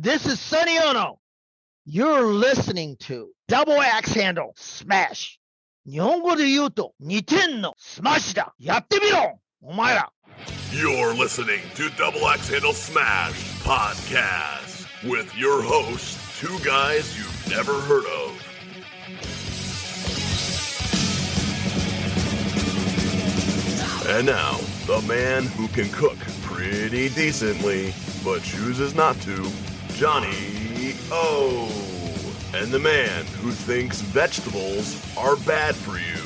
This is Sonny OONO. You're listening to Double Axe Handle Smash. 日本語で言うと2点のスマッシュだ。やってみろお前ら。 You're listening to Double Axe Handle Smash Podcast with your hosts, two guys you've never heard of. And now, the man who can cook pretty decently, but chooses not to, Johnny O. And the man who thinks vegetables are bad for you,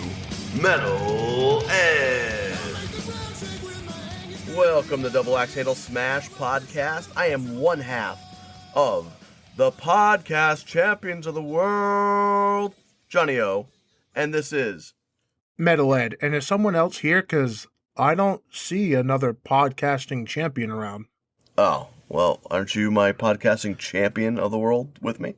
Metal Ed. Welcome to Double Axe Handle Smash Podcast. I am one half of the podcast champions of the world, Johnny O. And this is Metal Ed. And is someone else here? Because I don't see another podcasting champion around. Oh, well, aren't you my podcasting champion of the world with me?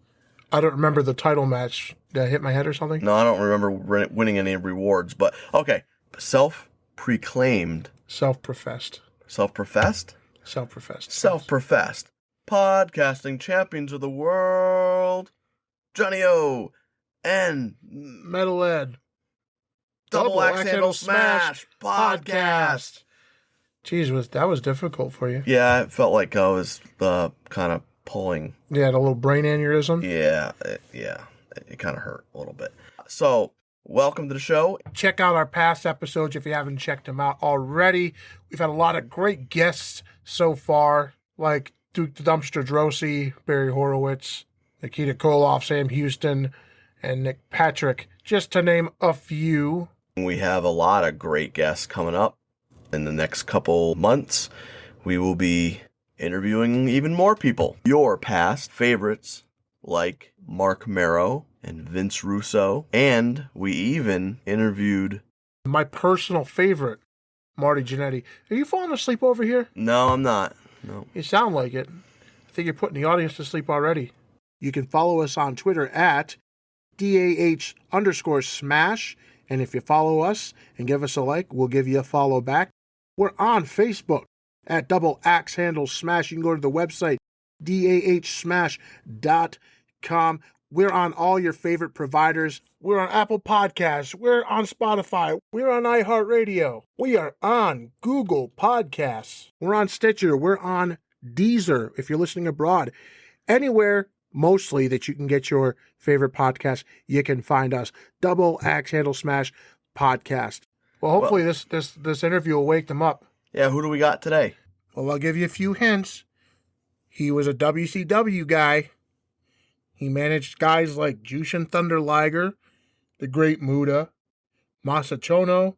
I don't remember the title match. Did I hit my head or something? No, I don't remember winning any rewards, but okay. Self-proclaimed. Self-professed. Self-professed? Self-professed. Self-professed. Podcasting champions of the world, Johnny O. and Metal Ed. Double Axe Handle Smash Podcast. Jeez, that was difficult for you. Yeah, it felt like I was kind of pulling. Yeah, a little brain aneurysm. Yeah, it kind of hurt a little bit. So, welcome to the show. Check out our past episodes if you haven't checked them out already. We've had a lot of great guests so far, like Duke the Dumpster Drosy, Barry Horowitz, Nikita Koloff, Sam Houston, and Nick Patrick, just to name a few. We have a lot of great guests coming up in the next couple months. We will be interviewing even more people. Your past favorites like Mark Marrow and Vince Russo. And we even interviewed my personal favorite, Marty Jannetty. Are you falling asleep over here? No, I'm not. No. You sound like it. I think you're putting the audience to sleep already. You can follow us on Twitter at DAH_Smash. And if you follow us and give us a like, we'll give you a follow back. We're on Facebook at Double Axe Handle Smash. You can go to the website, dahsmash.com. We're on all your favorite providers. We're on Apple Podcasts. We're on Spotify. We're on iHeartRadio. We are on Google Podcasts. We're on Stitcher. We're on Deezer if you're listening abroad. Anywhere, mostly, that you can get your favorite podcast, you can find us. Double Axe Handle Smash Podcast. Well, hopefully this interview will wake them up. Yeah, who do we got today? Well, I'll give you a few hints. He was a WCW guy. He managed guys like Jushin Thunder Liger, The Great Muta, Masachono,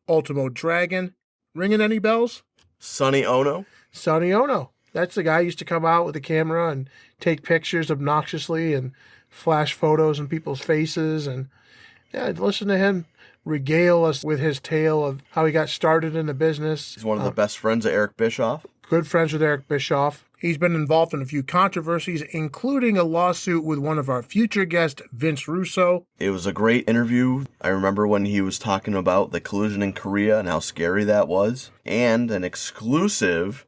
Ultimo Dragon. Ringing any bells? Sonny OONO. Sonny OONO. That's the guy who used to come out with a camera and take pictures obnoxiously and flash photos in people's faces. And yeah, listen to him regale us with his tale of how he got started in the business. He's one of the best friends of Eric Bischoff. Good friends with Eric Bischoff. He's been involved in a few controversies, including a lawsuit with one of our future guests, Vince Russo. It was a great interview. I remember when he was talking about the collision in Korea and how scary that was. And an exclusive,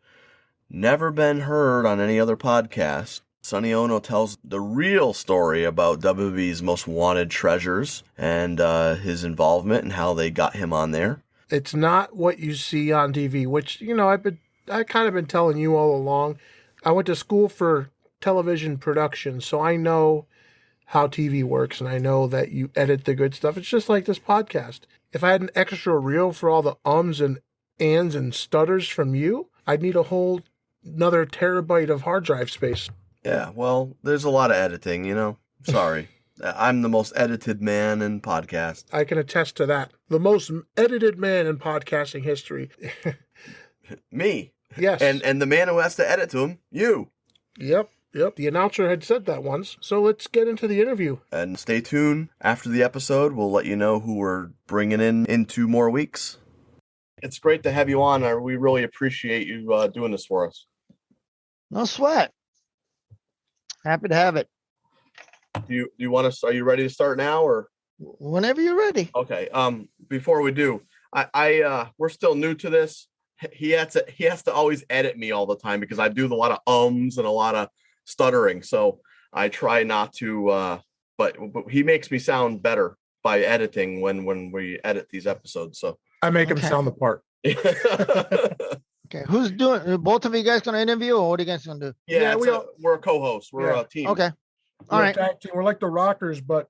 never been heard on any other podcast. Sonny OONO tells the real story about WWE's most wanted treasures and his involvement and how they got him on there. It's not what you see on TV, which, I've kind of been telling you all along. I went to school for television production, so I know how TV works, and I know that you edit the good stuff. It's just like this podcast. If I had an extra reel for all the ums and ands and stutters from you, I'd need a whole another terabyte of hard drive space. Yeah, well, there's a lot of editing, Sorry. I'm the most edited man in podcast. I can attest to that. The most edited man in podcasting history. Me. Yes. And the man who has to edit to him, you. Yep. The announcer had said that once. So let's get into the interview. And stay tuned. After the episode, we'll let you know who we're bringing in 2 more weeks. It's great to have you on. We really appreciate you doing this for us. No sweat. Happy to have it. Do you want to? Are you ready to start now, or whenever you're ready? Okay. Before we do, we're still new to this. he has to always edit me all the time because I do a lot of ums and a lot of stuttering. So I try not to, but he makes me sound better by editing when we edit these episodes. So I make him sound the part. Okay, who's doing? Both of you guys gonna interview, or what are you guys gonna do? Yeah, we're a co-host. We're a team. Okay, all right. Tag team. We're like the Rockers, but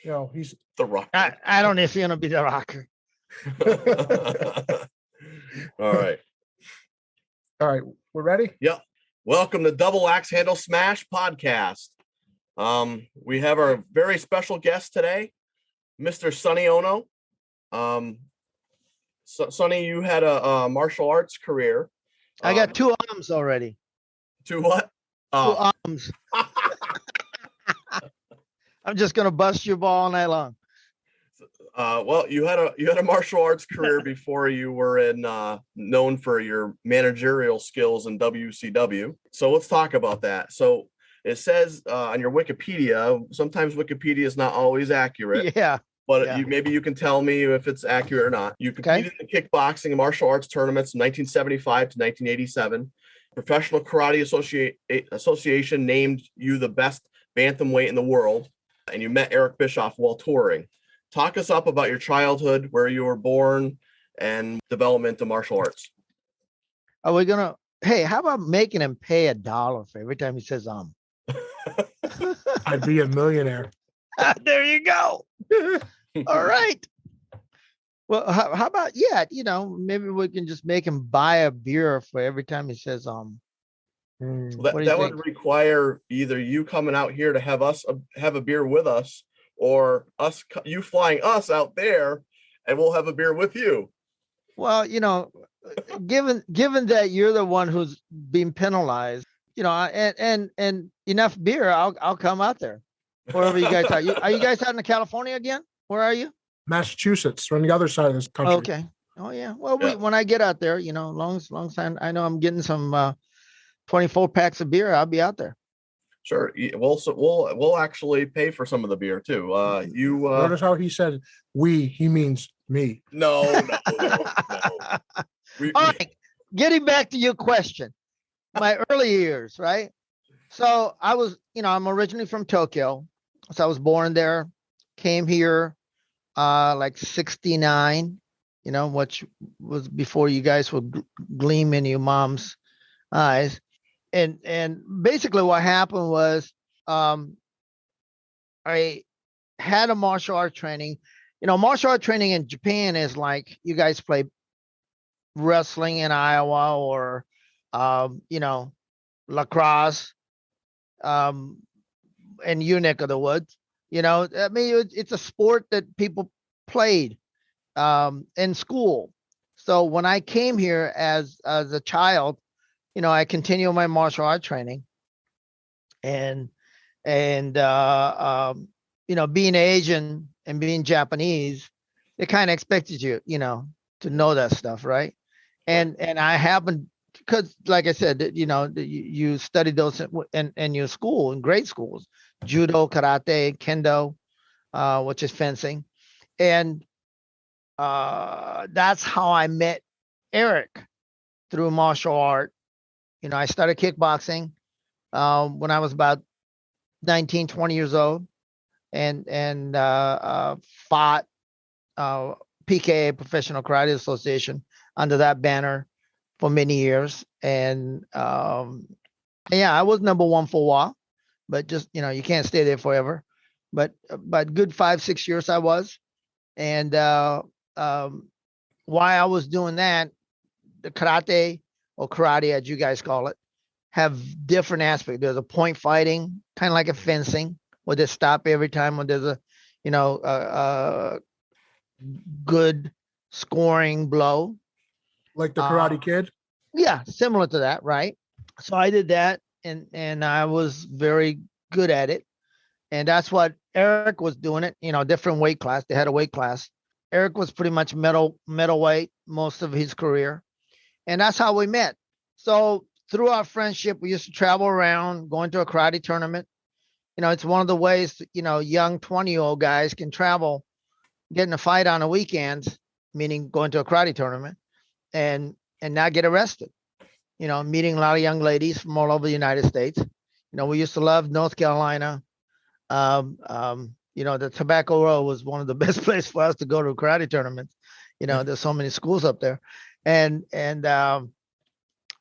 he's the Rock. I don't know if you're gonna be the Rocker. All right. All right. We're ready? Yep. Welcome to Double Axe Handle Smash podcast. We have our very special guest today, Mr. Sonny OONO. Sonny, you had a martial arts career. I got 2 arms already. 2 what? 2 arms. I'm just gonna bust your ball all night long. Well, you had a martial arts career before you were known for your managerial skills in WCW. So let's talk about that. So it says on your Wikipedia, sometimes Wikipedia is not always accurate. Yeah. But maybe you can tell me if it's accurate or not. You competed in the kickboxing and martial arts tournaments from 1975 to 1987. Professional Karate Association named you the best bantamweight in the world, and you met Eric Bischoff while touring. Talk us up about your childhood, where you were born, and development of martial arts. Are we gonna? Hey, how about making him pay $1 for every time he says I'd be a millionaire. There you go. All right. Well, how about maybe we can just make him buy a beer for every time he says That would require either you coming out here to have a beer with us, or you flying us out there, and we'll have a beer with you. Well, given that you're the one who's being penalized, and enough beer, I'll come out there. Wherever you guys are. Are you guys out in California again? Where are you? Massachusetts. We're on the other side of this country. Okay. Oh yeah. Well, when I get out there, long time I know I'm getting some 24 packs of beer, I'll be out there. Sure. We'll actually pay for some of the beer too. Notice how he said he means me. No. All right. Getting back to your question. My early years, right? So I was, I'm originally from Tokyo. So I was born there, came here like 69, which was before you guys would gleam in your mom's eyes. And basically what happened was I had a martial art training. Martial art training in Japan is like you guys play wrestling in Iowa or, lacrosse in your neck of the woods. It's a sport that people played in school. So when I came here as a child, I continued my martial art training, and being Asian and being Japanese, they kind of expected you, to know that stuff, right? And I happened, because like I said, you studied those in your school, in grade schools, judo, karate, kendo, which is fencing. And that's how I met Eric, through martial art. I started kickboxing when I was about 19, 20 years old, and fought PKA, Professional Karate Association, under that banner for many years. And I was number 1 for a while, but just, you can't stay there forever. But good 5-6 years I was. And while I was doing that, the karate, or karate as you guys call it, have different aspects. There's a point fighting, kind of like a fencing, where they stop every time when there's a good scoring blow. Like the Karate Kid? Yeah, similar to that, right? So I did that, and I was very good at it. And that's what Eric was doing it, different weight class. They had a weight class. Eric was pretty much middleweight most of his career. And that's how we met. So through our friendship, we used to travel around, going to a karate tournament. It's one of the ways, young 20-year-old guys can travel, get in a fight on the weekends, meaning going to a karate tournament, and not get arrested. Meeting a lot of young ladies from all over the United States. We used to love North Carolina. The Tobacco Row was one of the best places for us to go to karate tournaments. There's so many schools up there, and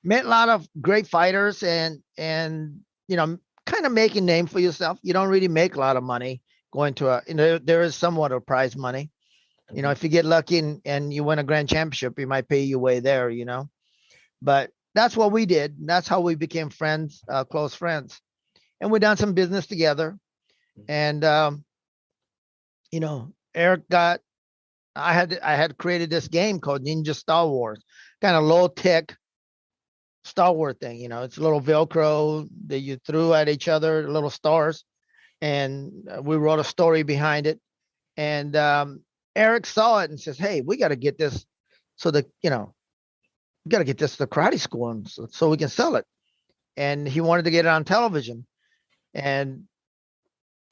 met a lot of great fighters, and kind of making name for yourself. You don't really make a lot of money going to there is somewhat of prize money. If you get lucky and you win a grand championship, you might pay your way there. But that's what we did. That's how we became friends, close friends, and we done some business together. And Eric I had created this game called Ninja Star Wars, kind of low tech Star Wars thing. It's a little Velcro that you threw at each other, little stars, and we wrote a story behind it. And Eric saw it and says, "Hey, we got to get this so that we got to get this to the karate school and so we can sell it." And he wanted to get it on television. And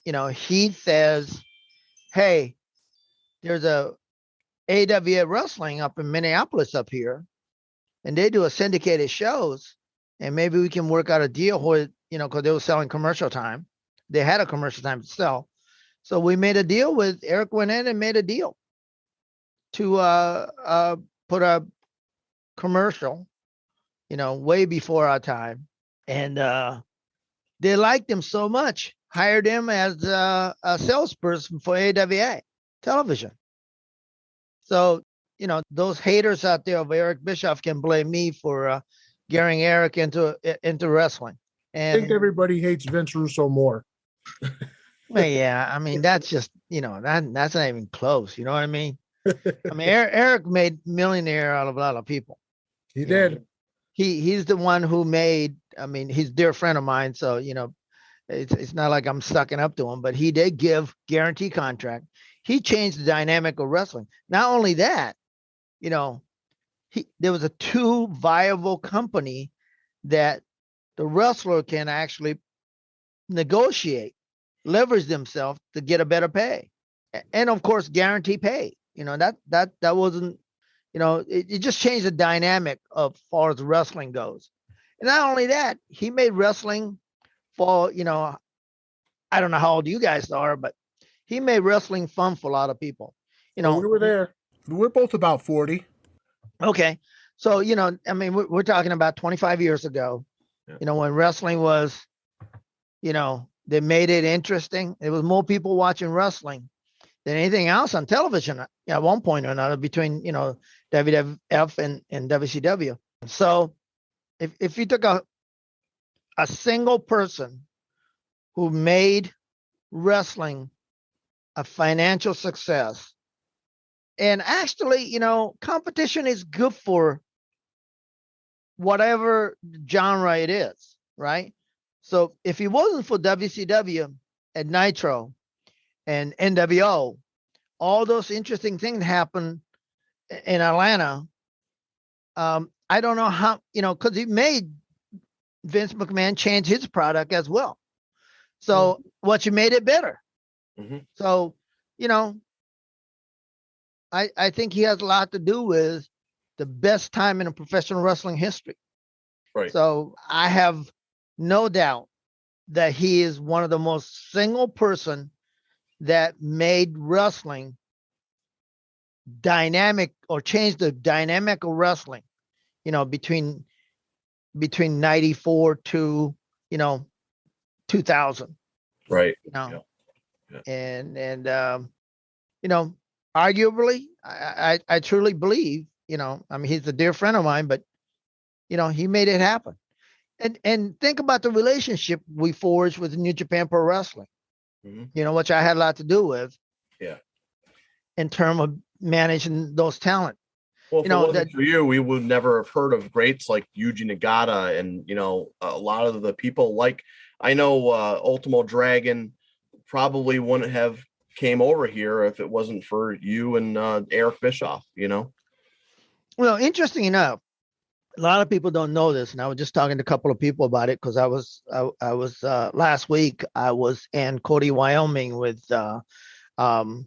he says, "Hey, there's a AWA wrestling up in Minneapolis up here, and they do a syndicated shows, and maybe we can work out a deal where, because they were selling commercial time. They had a commercial time to sell. So we made a deal with Eric, went in and made a deal to put a commercial, way before our time. And they liked him so much, hired him as a salesperson for AWA television. So, those haters out there of Eric Bischoff can blame me for gearing Eric into wrestling. I think everybody hates Vince Russo more. Well, yeah, I mean, that's just, that's not even close. You know what I mean? Eric made millionaire out of a lot of people. He did. He's the one who made, he's a dear friend of mine. So, it's not like I'm sucking up to him, but he did give guarantee contract. He changed the dynamic of wrestling. Not only that, there was a two viable company that the wrestler can actually negotiate, leverage themselves to get a better pay, and of course guarantee pay. That wasn't, it just changed the dynamic of far as wrestling goes. And not only that, he made wrestling for, I don't know how old you guys are, but he made wrestling fun for a lot of people. We were there. We're both about 40. Okay. So, we're talking about 25 years ago, when wrestling was, they made it interesting. There was more people watching wrestling than anything else on television at one point or another between, WWF and WCW. So if you took a single person who made wrestling a financial success, and actually, competition is good for whatever genre it is, right? So if it wasn't for WCW and Nitro and NWO, all those interesting things happen in Atlanta. I don't know how, because he made Vince McMahon change his product as well. So what you made it better. Mm-hmm. So, I think he has a lot to do with the best time in a professional wrestling history. Right. So I have no doubt that he is one of the most single person that made wrestling dynamic or changed the dynamic of wrestling, between 94 to, 2000. Right. Yeah. And arguably, I truly believe, he's a dear friend of mine, but, he made it happen. And think about the relationship we forged with New Japan Pro Wrestling, which I had a lot to do with. Yeah. In terms of managing those talent. Well, if it wasn't for you, we would never have heard of greats like Yuji Nagata and, a lot of the people like, I know Ultimo Dragon probably wouldn't have came over here if it wasn't for you and Eric Bischoff, Well, interesting enough, a lot of people don't know this, and I was just talking to a couple of people about it because I was last week I was in Cody, Wyoming with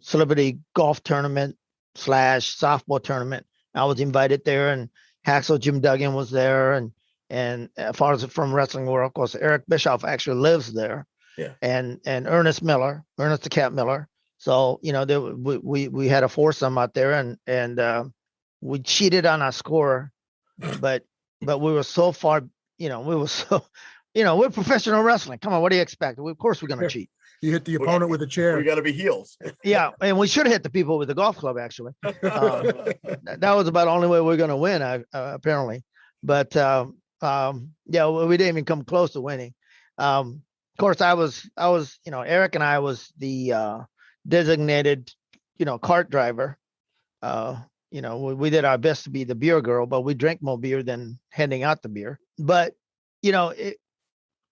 celebrity golf tournament / softball tournament. I was invited there, and Hacksaw Jim Duggan was there, and as far as from wrestling world, of course, Eric Bischoff actually lives there. Yeah. And Ernest the Cat Miller. So we had a foursome out there, and we cheated on our score, but we were so far, we were so, we're professional wrestling. Come on, what do you expect? Of course we're gonna cheat. You hit the opponent with a chair. We got to be heels. Yeah, and we should have hit the people with the golf club actually. That was about the only way we're gonna win, apparently. But yeah, we didn't even come close to winning. Of course, I was, Eric and I was the designated, cart driver. We did our best to be the beer girl, but we drank more beer than handing out the beer. But,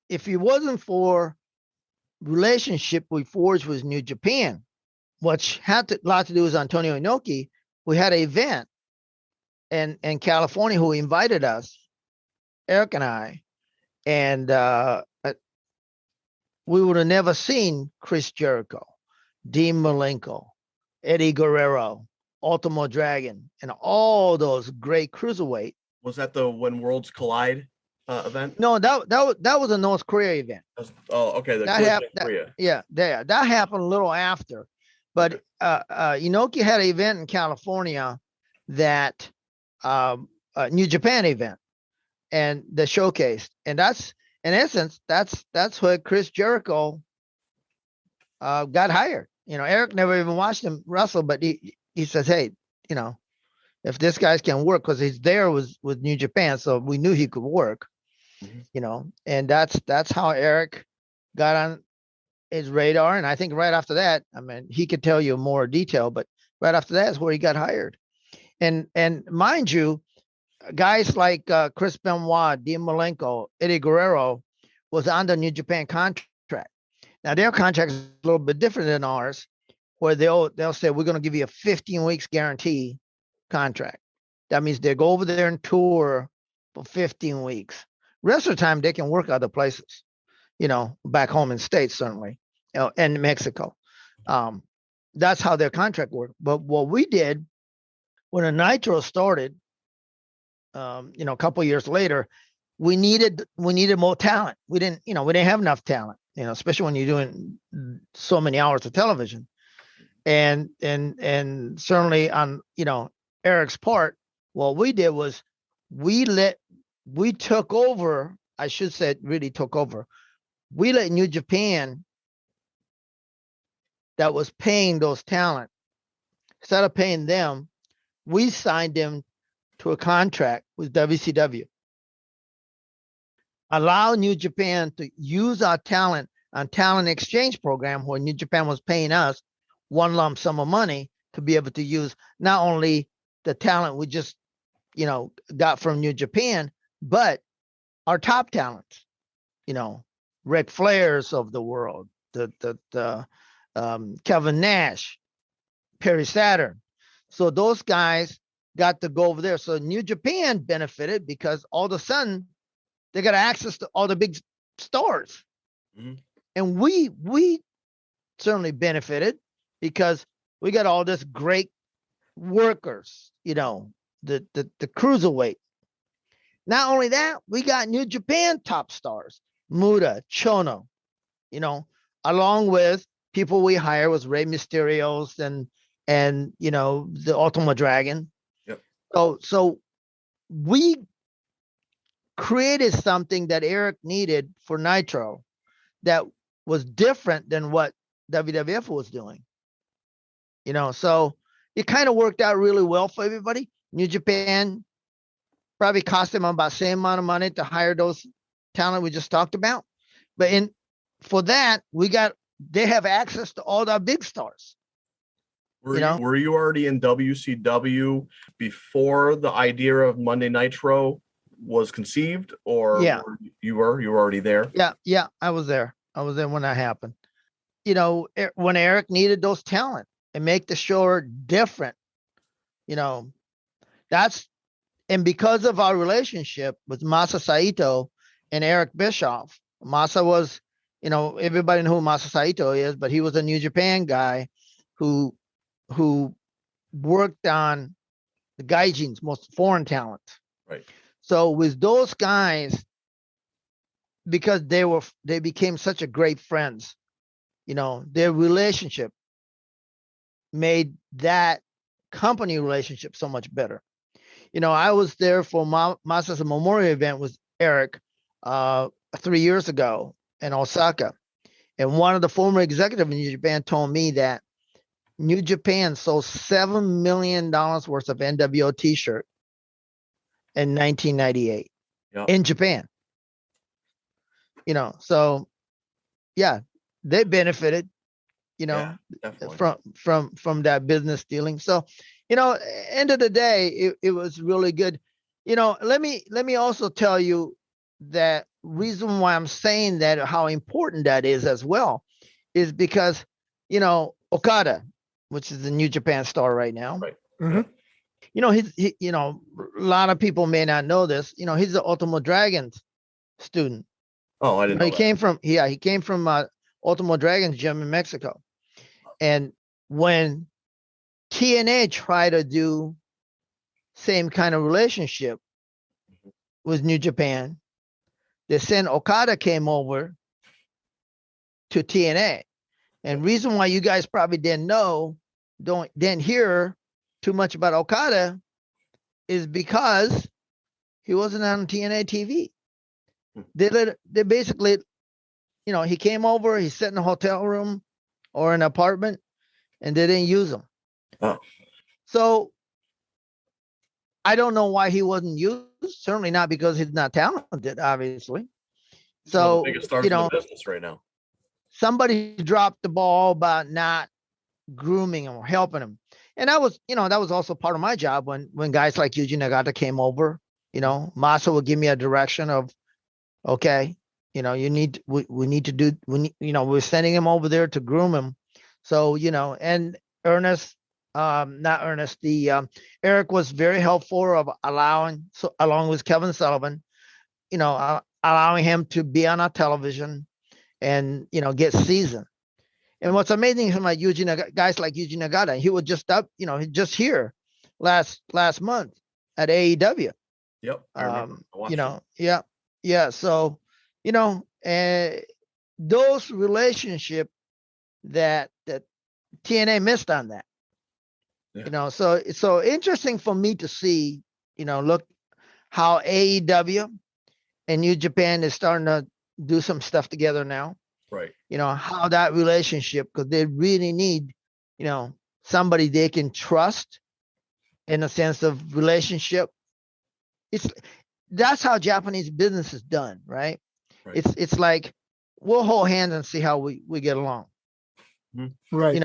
if it wasn't for relationship we forged with New Japan, which had a lot to do with Antonio Inoki, we had an event in California who invited us, Eric and I, and we would have never seen Chris Jericho, Dean Malenko, Eddie Guerrero, Ultimo Dragon, and all those great cruiserweight. Was that the When Worlds Collide event? No, that was a North Korea event. Okay. That happened a little after, but Inoki had an event in California that New Japan event, and the showcase, and that's in essence that's where Chris Jericho got hired. Eric never even watched him wrestle, but he says, hey, if this guy can work, because he's there with New Japan, so we knew he could work. And that's how Eric got on his radar. And I think right after that, I mean, he could tell you more detail, but right after that is where he got hired. And mind you, guys like Chris Benoit, Dean Malenko, Eddie Guerrero was under New Japan contract. Now their contract is a little bit different than ours, where they'll say we're going to give you a 15 weeks guarantee contract. That means they go over there and tour for 15 weeks. Rest of the time they can work other places, back home in States certainly, and Mexico. That's how their contract worked. But what we did when a Nitro started, a couple of years later, we needed more talent. We didn't have enough talent, especially when you're doing so many hours of television. And certainly on, Eric's part, what we did was we took over, I should say really took over. We let New Japan that was paying those talent, instead of paying them, we signed them to a contract with WCW. Allow New Japan to use our talent on talent exchange program, where New Japan was paying us one lump sum of money to be able to use not only the talent we just, got from New Japan, but our top talents, Ric Flairs of the world, the Kevin Nash, Perry Saturn. So those guys got to go over there. So New Japan benefited because all of a sudden they got access to all the big stars. Mm-hmm. And we certainly benefited because we got all this great workers, the cruiserweight. Not only that, we got New Japan top stars, Muta, Chono, along with people we hire was Rey Mysterios and the Ultimo Dragon. Yep. So we created something that Eric needed for Nitro that was different than what WWF was doing. So it kind of worked out really well for everybody. New Japan probably cost them about the same amount of money to hire those talent we just talked about. But for that, they have access to all our big stars. Were you already in WCW before the idea of Monday Nitro was conceived, or yeah, you were already there? Yeah, I was there. I was there when that happened. When Eric needed those talent and make the show different, and because of our relationship with Masa Saito and Eric Bischoff, Masa was, everybody knew who Masa Saito is, but he was a New Japan guy who worked on the gaijins, most foreign talent. Right. So with those guys, because they became such a great friends, their relationship made that company relationship so much better. I was there for Masa's memorial event with Eric 3 years ago in Osaka. And one of the former executives in New Japan told me that New Japan sold $7 million worth of NWO t-shirt in 1998 in Japan. So yeah, they benefited, from that business dealing. So, end of the day, it was really good. Let me also tell you that reason why I'm saying that, how important that is as well, is because, Okada, which is the New Japan star right now. Right. Mm-hmm. A lot of people may not know this. He's the Ultimo Dragons student. Oh, I didn't know that. He came from Ultimo Dragons gym in Mexico. And when TNA tried to do same kind of relationship with New Japan, they sent Okada came over to TNA. And reason why you guys probably didn't hear too much about Okada is because he wasn't on TNA TV. They basically, he came over, he sat in a hotel room or an apartment, and they didn't use him. Oh. So I don't know why he wasn't used. Certainly not because he's not talented, obviously. So, one of the biggest stars in the business right now. Somebody dropped the ball about not grooming him or helping him. And that was also part of my job when guys like Yuji Nagata came over. Masa would give me a direction of, okay, we need to do, we're sending him over there to groom him. So, and Ernest, not Ernest, Eric was very helpful of along with Kevin Sullivan, allowing him to be on our television and, get seasoned. And what's amazing is like guys like Yuji Nagata, he was just up, just here last month at AEW. Yep. I remember. Yeah. So, those relationship that TNA missed on that. Yeah. So it's so interesting for me to see, look how AEW and New Japan is starting to do some stuff together now. Right. How that relationship, because they really need, somebody they can trust in a sense of relationship. That's how Japanese business is done, right? It's like we'll hold hands and see how we get along. Right.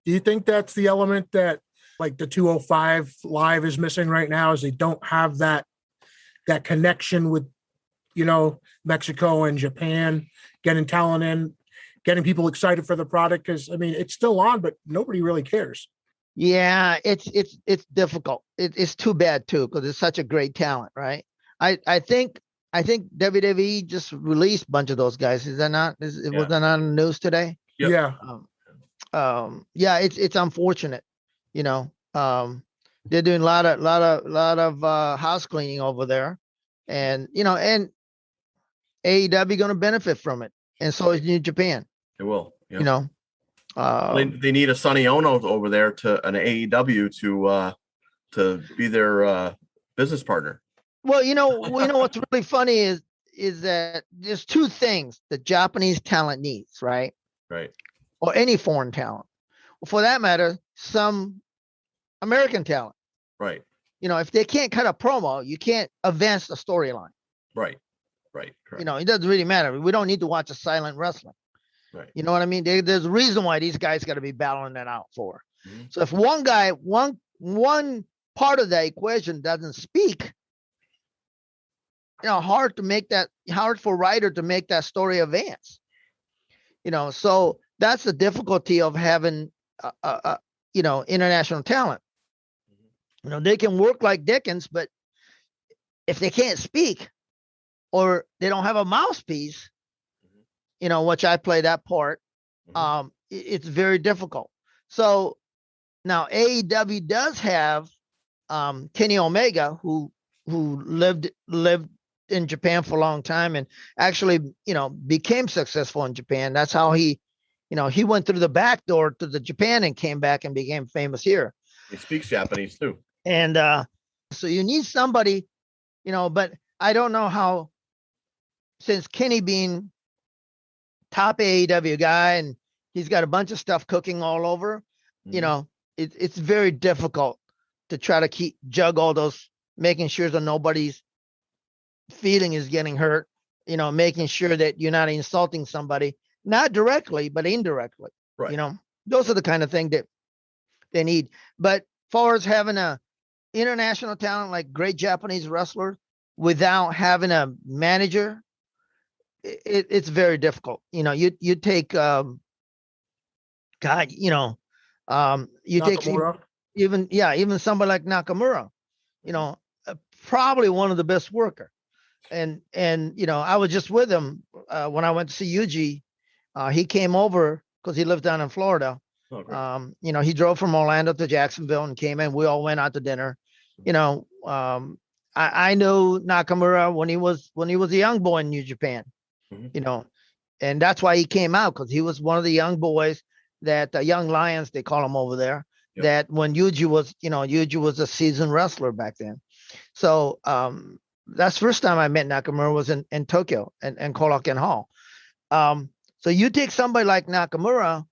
Do you think that's the element that like the 205 Live is missing right now, is they don't have that connection with, Mexico and Japan, getting talent in, getting people excited for the product? Because it's still on, but nobody really cares. Yeah, it's difficult. It's too bad too, because it's such a great talent, right? I think WWE just released a bunch of those guys. Is that not? Was that not on the news today? Yep. Yeah. It's unfortunate. They're doing a lot of house cleaning over there, and and AEW going to benefit from it, and so is New Japan. It will. Yeah. They need a Sonny Ono over there to an AEW to be their business partner. Well, what's really funny is that there's two things that Japanese talent needs, right? Right. Or any foreign talent. For that matter, some American talent. Right. If they can't cut a promo, you can't advance the storyline. Right. Correct. It doesn't really matter. We don't need to watch a silent wrestling. Right. You know what I mean? There's a reason why these guys got to be battling that out for. Mm-hmm. So if one guy, one part of that equation doesn't speak, hard for writer to make that story advance. So that's the difficulty of having, international talent. They can work like Dickens, but if they can't speak or they don't have a mouthpiece, which I play that part, it's very difficult. So now AEW does have Kenny Omega, who who lived in Japan for a long time and actually, became successful in Japan. That's how he went through the back door to the Japan and came back and became famous here. He speaks Japanese too. And so you need somebody, but I don't know how, since Kenny being top AEW guy and he's got a bunch of stuff cooking all over, it's very difficult to try to jug all those, making sure that nobody's feeling is getting hurt, making sure that you're not insulting somebody, not directly, but indirectly. Right. Those are the kind of thing that they need. But far as having a international talent like great Japanese wrestler without having a manager, it's very difficult. You take God, you Nakamura. take even somebody like Nakamura, probably one of the best worker. And I was just with him when I went to see Yuji. He came over because he lived down in Florida. He drove from Orlando to Jacksonville and came in. We all went out to dinner. I knew Nakamura when he was a young boy in New Japan. And that's why he came out, because he was one of the young boys that young lions, they call him over there. Yep. That when Yuji was a seasoned wrestler back then. So that's the first time I met Nakamura was in Tokyo and Korakuen Hall. So you take somebody like Nakamura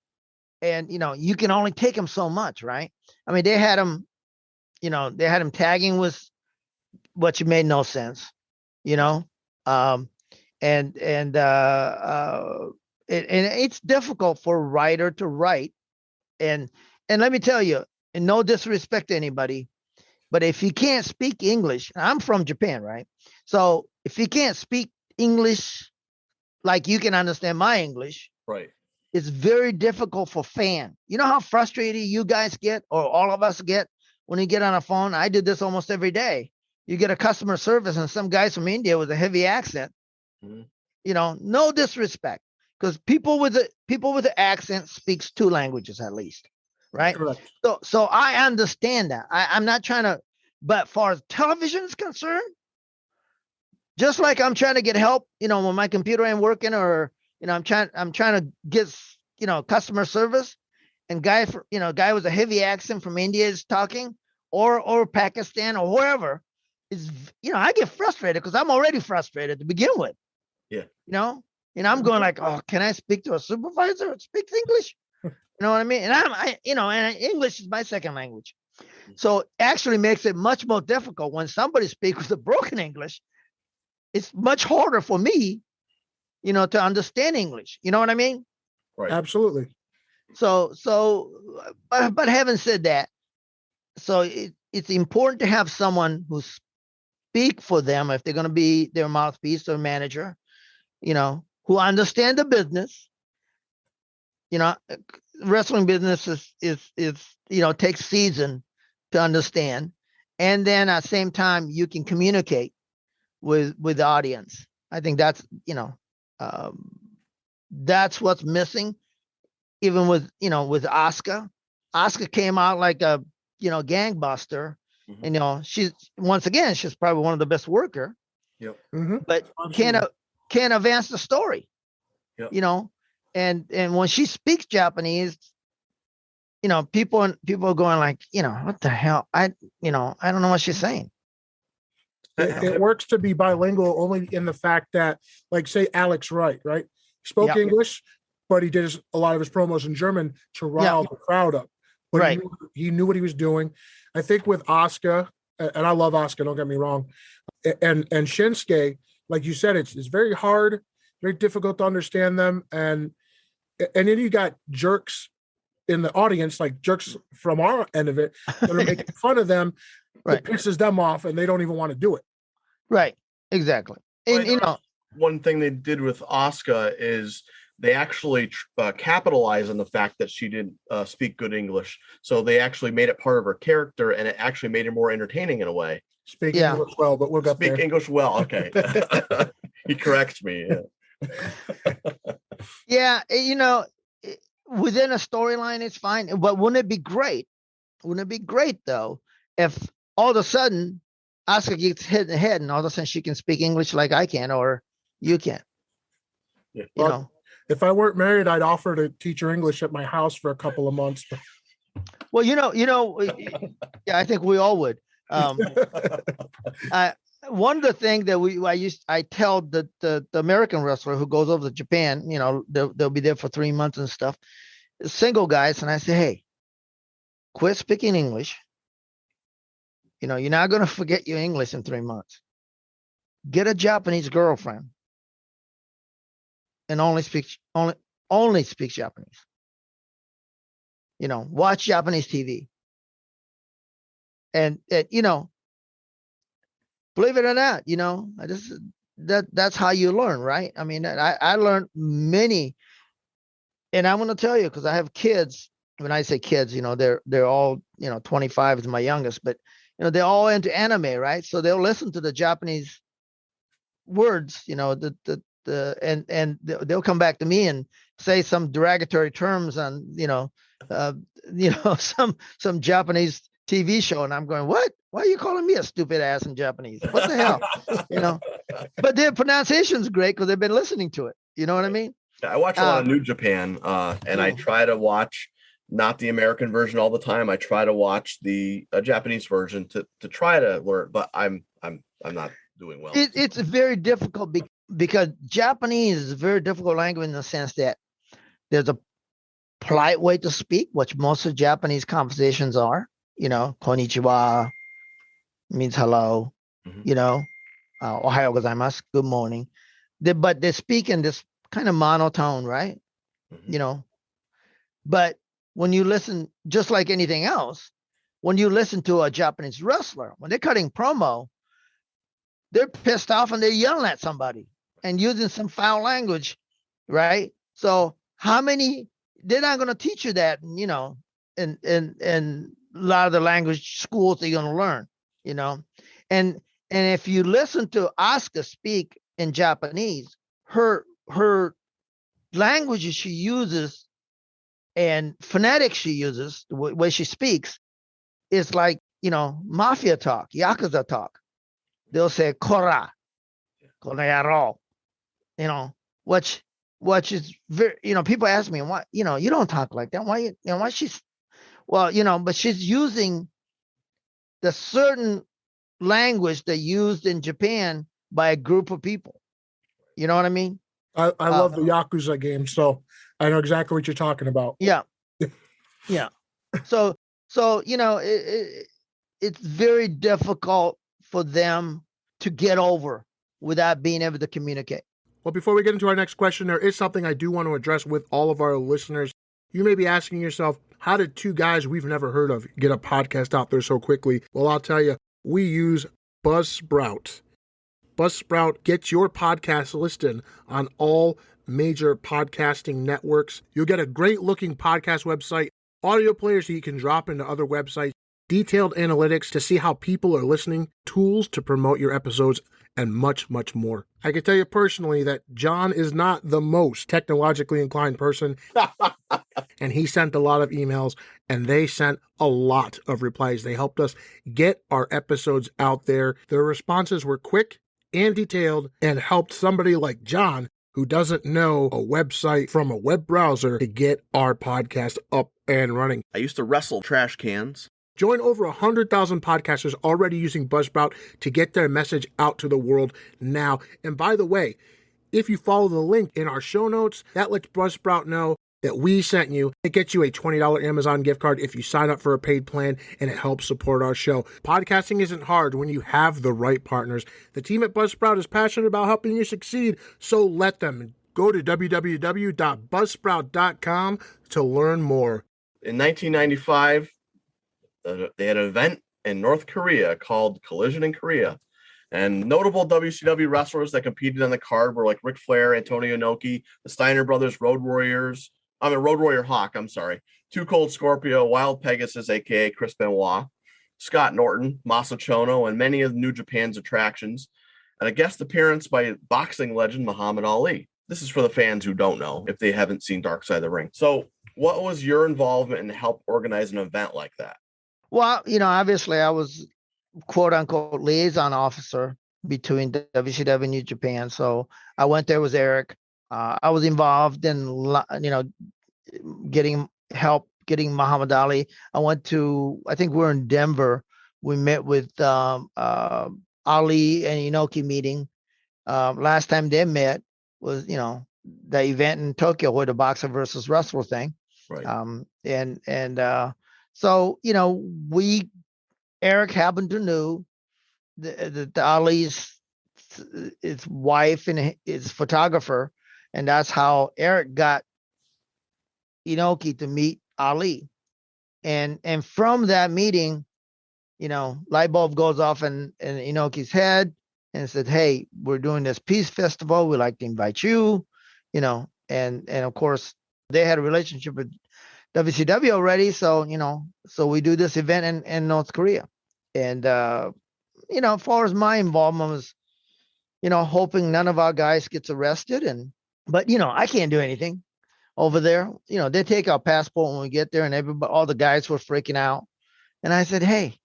and, you can only take him so much, right? I mean, they had him tagging with what made no sense, and it's difficult for a writer to write. And let me tell you, and no disrespect to anybody, but if you can't speak English, I'm from Japan, right? So if you can't speak English like you can understand my English, right, it's very difficult for fan. You know how frustrated you guys get, or all of us get, when you get on a phone? I did this almost every day. You get a customer service and some guys from India with a heavy accent. No disrespect, because people with the accent speaks two languages at least, right? Correct. So I understand that. I'm not trying to, but far as television is concerned, just like I'm trying to get help, when my computer ain't working, or I'm trying to get customer service, and guy with a heavy accent from India is talking, or Pakistan or wherever, is I get frustrated because I'm already frustrated to begin with. Yeah. I'm going like, oh, can I speak to a supervisor that speaks English? You know what I mean? And and English is my second language. So it actually makes it much more difficult when somebody speaks with a broken English. It's much harder for me, to understand English. You know what I mean? Right. Absolutely. So, but having said that, so it's important to have someone who speak for them if they're going to be their mouthpiece or manager, who understand the business. Wrestling business is takes season to understand, and then at the same time you can communicate with the audience. I think that's that's what's missing. Even with Asuka. Asuka came out like a gangbuster. And she's probably one of the best worker. Yep. But can't advance the story. Yep. And when she speaks Japanese, people are going like, what the hell? I don't know what she's saying. It works to be bilingual only in the fact that, like, say Alex Wright, right? Spoke English, but he did a lot of his promos in German to rile the crowd up. But right. He knew what he was doing. I think with Asuka, and I love Asuka, don't get me wrong, and Shinsuke, like you said, it's very hard, very difficult to understand them. And then you got jerks in the audience, like jerks from our end of it, that are making fun of them. Right. It pisses them off, and they don't even want to do it. Right. Exactly. And one thing they did with Asuka is they actually capitalized on the fact that she didn't speak good English. So they actually made it part of her character, and it actually made her more entertaining in a way. Speak English well, but we'll get there. Speak English well. Okay. He corrects me. Yeah. Within a storyline, it's fine. But wouldn't it be great? Wouldn't it be great, though, if all of a sudden Asuka gets hit in the head, and all of a sudden she can speak English like I can, or you can. Yeah. You know. If I weren't married, I'd offer to teach her English at my house for a couple of months. Well, yeah, I think we all would. One of the things that I tell the American wrestler who goes over to Japan, they'll be there for 3 months and stuff, single guys, and I say, hey, quit speaking English. You're not going to forget your English in 3 months. Get a Japanese girlfriend and only speak Japanese. Watch Japanese TV. And believe it or not, that's how you learn, right? I mean, I learned many, and I'm going to tell you, because I have kids. When I say kids, they're all, 25 is my youngest, but they're all into anime, right? So they'll listen to the Japanese words, and they'll come back to me and say some derogatory terms on, some Japanese TV show, and I'm going, what? Why are you calling me a stupid ass in Japanese? What the hell? But their pronunciation's great because they've been listening to it. You know what I mean? I watch a lot of New Japan, and I try to watch not the American version all the time. I try to watch the Japanese version to try to learn, but I'm not doing well. It's very difficult because Japanese is a very difficult language in the sense that there's a polite way to speak, which most of Japanese conversations are. Konnichiwa means hello. Ohayo gozaimasu, good morning. But they speak in this kind of monotone, right? But when you listen, just like anything else, when you listen to a Japanese wrestler, when they're cutting promo, they're pissed off and they're yelling at somebody and using some foul language, right? So they're not going to teach you that, in a lot of the language schools that you're going to learn, and if you listen to Asuka speak in Japanese, her languages she uses and phonetics she uses, the way she speaks, is like, mafia talk, Yakuza talk. They'll say, Kora, Konayaro, which is very, people ask me, why, you don't talk like that. Why, why she's, well, but she's using the certain language they used in Japan by a group of people. You know what I mean? I love the Yakuza game, so I know exactly what you're talking about. Yeah. Yeah. So, it's very difficult for them to get over without being able to communicate. Well, before we get into our next question, there is something I do want to address with all of our listeners. You may be asking yourself, how did two guys we've never heard of get a podcast out there so quickly? Well, I'll tell you, we use Buzzsprout. Buzzsprout gets your podcast listed on all major podcasting networks. You'll get a great-looking podcast website, audio players that you can drop into other websites, detailed analytics to see how people are listening, tools to promote your episodes, and much, much more. I can tell you personally that John is not the most technologically inclined person, and he sent a lot of emails, and they sent a lot of replies. They helped us get our episodes out there. Their responses were quick and detailed and helped somebody like John, who doesn't know a website from a web browser, to get our podcast up and running. I used to wrestle trash cans. Join over 100,000 podcasters already using Buzzsprout to get their message out to the world now. And by the way, if you follow the link in our show notes, that lets Buzzsprout know that we sent you. It gets you a $20 Amazon gift card if you sign up for a paid plan, and it helps support our show. Podcasting isn't hard when you have the right partners. The team at Buzzsprout is passionate about helping you succeed, so let them. Go to www.buzzsprout.com to learn more. In 1995, they had an event in North Korea called Collision in Korea. And notable WCW wrestlers that competed on the card were like Ric Flair, Antonio Inoki, the Steiner Brothers, Road Warrior Hawk, Too Cold Scorpio, Wild Pegasus, a.k.a. Chris Benoit, Scott Norton, Masa Chono, and many of New Japan's attractions, and a guest appearance by boxing legend Muhammad Ali. This is for the fans who don't know, if they haven't seen Dark Side of the Ring. So what was your involvement in help organize an event like that? Well, obviously I was quote unquote liaison officer between WCW and New Japan. So I went there with Eric. I was involved in, getting help, getting Muhammad Ali. I think we're in Denver. We met with Ali and Inoki meeting. Last time they met was, the event in Tokyo where the boxer versus wrestler thing. Right. So, Eric happened to know the Ali's his wife and his photographer, and that's how Eric got Inoki to meet Ali. And from that meeting, light bulb goes off in Inoki's head and said, "Hey, we're doing this peace festival. We'd like to invite you." And of course they had a relationship with WCW already, so we do this event in North Korea. And as far as my involvement was, hoping none of our guys gets arrested, but I can't do anything over there. They take our passport when we get there, and all the guys were freaking out. And I said, "Hey,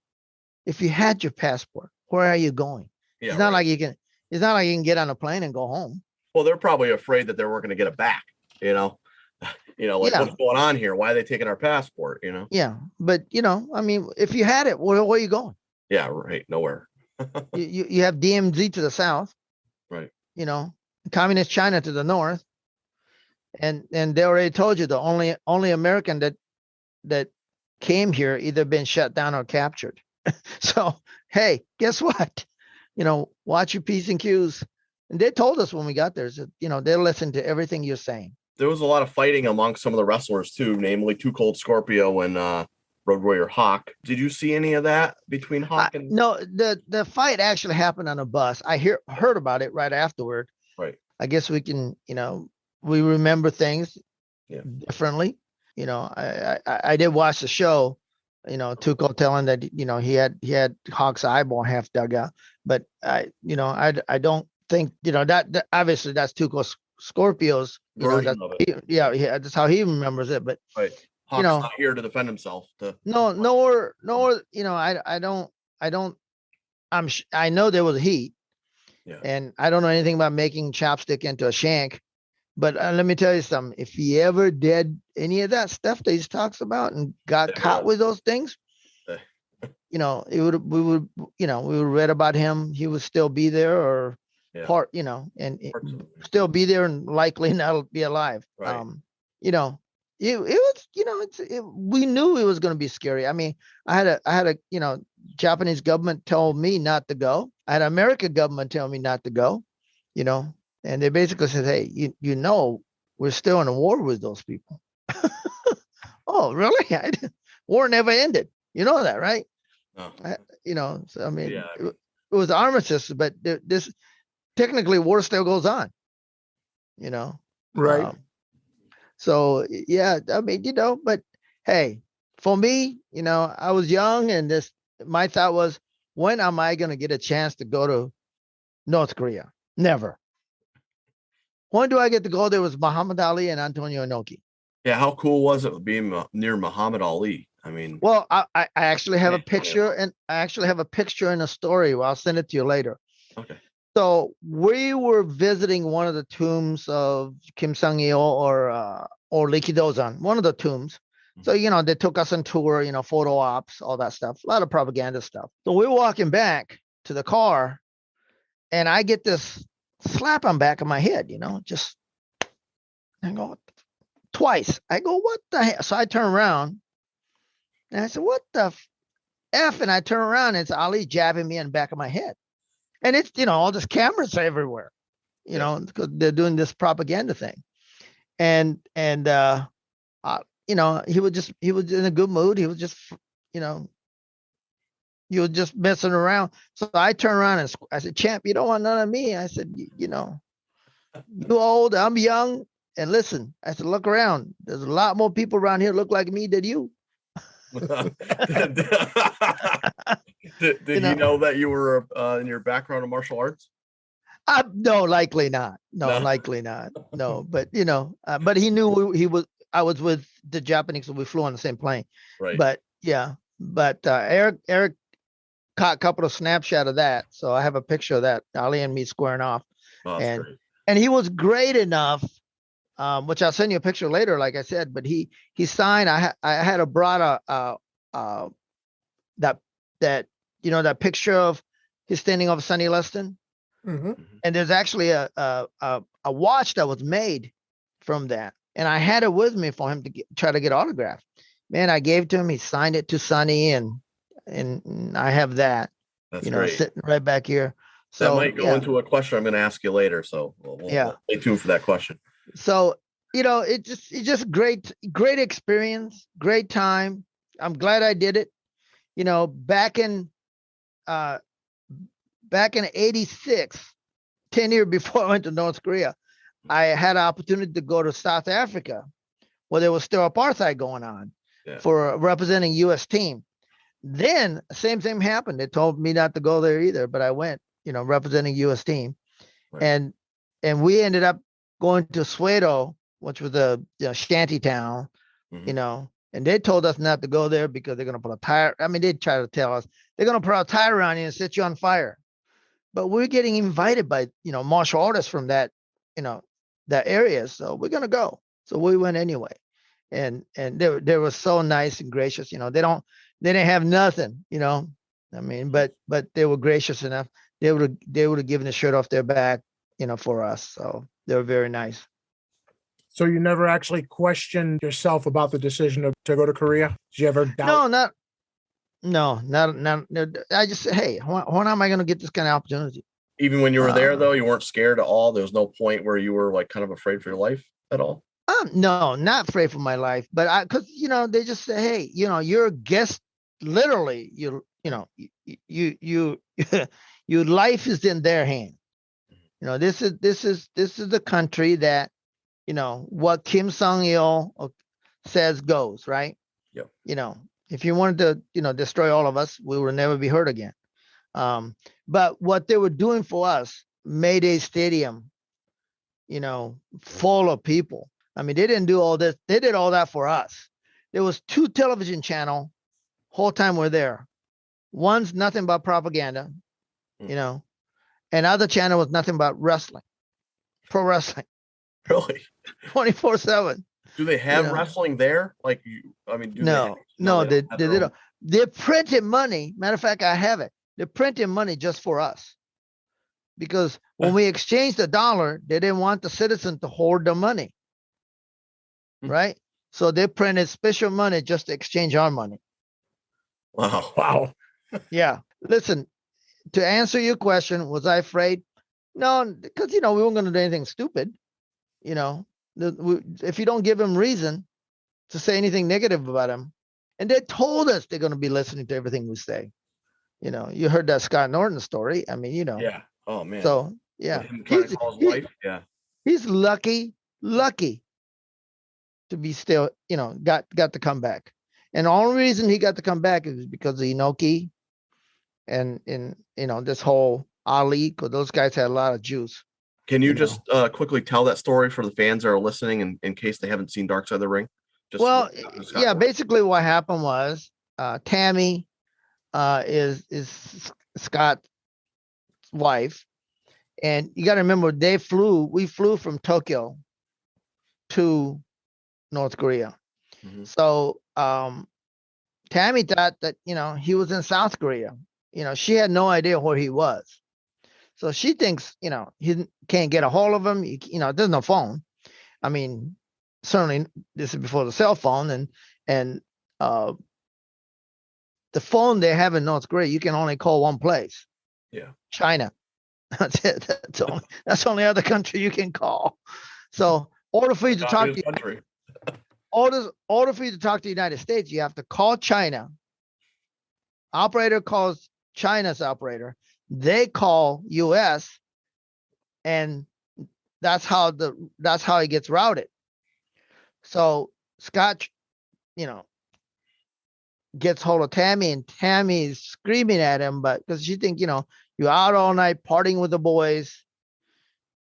if you had your passport, where are you going? Yeah, it's not like you can get on a plane and go home." Well, they're probably afraid that they weren't going to get it back. Like, Yeah. what's going on here? Why are they taking our passport? Yeah, but if you had it, where are you going? Yeah, right. Nowhere. You have DMZ to the south, Right. Communist China to the north, and they already told you the only American that came here either been shut down or captured. So hey, guess what? Watch your P's and Q's. And they told us when we got there that they'll listen to everything you're saying. There was a lot of fighting among some of the wrestlers too, namely Too Cold Scorpio and Road Warrior Hawk. Did you see any of that between Hawk and? No, the fight actually happened on a bus. I heard about it right afterward. Right. I guess we can, we remember things differently. I did watch the show. Tuco telling that he had Hawk's eyeball half dug out, but I don't think that obviously that's Tuco Scorpio's version of it. That's how he remembers it. But right, Hawk's not here to defend himself. Nor I know there was heat, and I don't know anything about making chopstick into a shank. But let me tell you something. If he ever did any of that stuff that he talks about and got caught with those things, we would read about him. He would still be there, or still be there and likely not be alive. Right. It was, we knew it was going to be scary. I mean, I had a Japanese government told me not to go. I had American government tell me not to go. And they basically said, "Hey, we're still in a war with those people." Oh, really? War never ended. You know that, right? Oh. So I mean, it was armistice, but this technically war still goes on. Right. So yeah, I mean, but hey, for me, I was young, and my thought was, when am I going to get a chance to go to North Korea? Never. When do I get to go there with Muhammad Ali and Antonio Inoki? Yeah, how cool was it being near Muhammad Ali? I mean, well, I actually have a picture, and I actually have a picture in a story. Well, I'll send it to you later. Okay. So we were visiting one of the tombs of Kim Sang-il or Lee Ki-dozan, one of the tombs. So, they took us on tour, photo ops, all that stuff, a lot of propaganda stuff. So we're walking back to the car, and I get this slap on back of my head, just, I go, twice. I go, what the hell? So I turn around, and I said, what the F? And I turn around, and it's Ali jabbing me in the back of my head. And it's, all this cameras everywhere, because they're doing this propaganda thing. And he was in a good mood. He was just, he was just messing around. So I turned around and I said, "Champ, you don't want none of me." I said, you old, I'm young. And listen, I said, look around. There's a lot more people around here look like me than you. Did he know that you were in your background of martial arts? No, likely not. No, likely not. No, but but he knew I was with the Japanese, so we flew on the same plane. Right. But yeah, Eric caught a couple of snapshots of that. So I have a picture of that, Ali and me squaring off. Oh, that's and great. and he was great enough, which I'll send you a picture later, like I said. But he signed. I had a brought that that picture of his standing over Sonny Liston, Mm-hmm. and there's actually a watch that was made from that, and I had it with me for him to try to get autographed. Man, I gave it to him. He signed it to Sonny, and I have that, That's great. sitting right back here. So that might go into a question I'm going to ask you later. So we'll stay tuned for that question. So it's just great experience, great time. I'm glad I did it. Back in '86, 10 years before I went to North Korea, I had an opportunity to go to South Africa, where there was still apartheid going on, for representing U.S. team. Then same thing happened. They told me not to go there either, but I went, representing U.S. team, right. and we ended up going to Soweto, which was a shanty town, and they told us not to go there because they're going to put a tire. I mean, they try to tell us they're going to put a tire around you and set you on fire. But we're getting invited by, martial artists from that, that area. So we're going to go. So we went anyway. And they were so nice and gracious. They didn't have nothing, I mean, but they were gracious enough. They would have given the shirt off their back, for us. So they were very nice. So you never actually questioned yourself about the decision to go to Korea? Did you ever doubt? No, not. I just said, hey, when am I going to get this kind of opportunity? Even when you were there, though, you weren't scared at all. There was no point where you were like kind of afraid for your life at all. No, not afraid for my life, but because they just say, hey, you're a guest. Literally, your life is in their hand. This is the country that, what Kim Jong-il says goes, right? Yep. If you wanted to, destroy all of us, we will never be heard again. But what they were doing for us, Mayday Stadium, full of people. I mean, they didn't do all this. They did all that for us. There was 2 television channel whole time we're there. One's nothing but propaganda, and other channel was nothing but wrestling, pro wrestling. Really? 24/7. Do they have wrestling there? Like they printed money. Matter of fact, I have it. They printed money just for us. Because when we exchanged the dollar, they didn't want the citizen to hoard the money. Right? So they printed special money just to exchange our money. Wow. Yeah. Listen, to answer your question, was I afraid? No, because, we weren't going to do anything stupid. If you don't give them reason to say anything negative about them, and they told us they're going to be listening to everything we say. You heard that Scott Norton story. I mean, Yeah. Oh, man. So, yeah. Him trying to call his wife. Yeah. He's lucky to be still, got to come back. And the only reason he got to come back is because of Inoki and this whole Ali, because those guys had a lot of juice. Can you just quickly tell that story for the fans that are listening in case they haven't seen Dark Side of the Ring? Basically what happened was Tammy is Scott's wife. And you got to remember, we flew from Tokyo to North Korea. Mm-hmm. So Tammy thought that, he was in South Korea. She had no idea where he was. So she thinks, he can't get a hold of him. There's no phone. I mean, certainly this is before the cell phone and the phone they have in North Korea, you can only call one place. Yeah. China. That's it. That's the only other country you can call. So order for you to talk to country. Order for you to talk to the United States, you have to call China. Operator calls China's operator. They call US, and that's how he gets routed. So Scott, gets hold of Tammy, and Tammy's screaming at him, but because she thinks, you're out all night partying with the boys,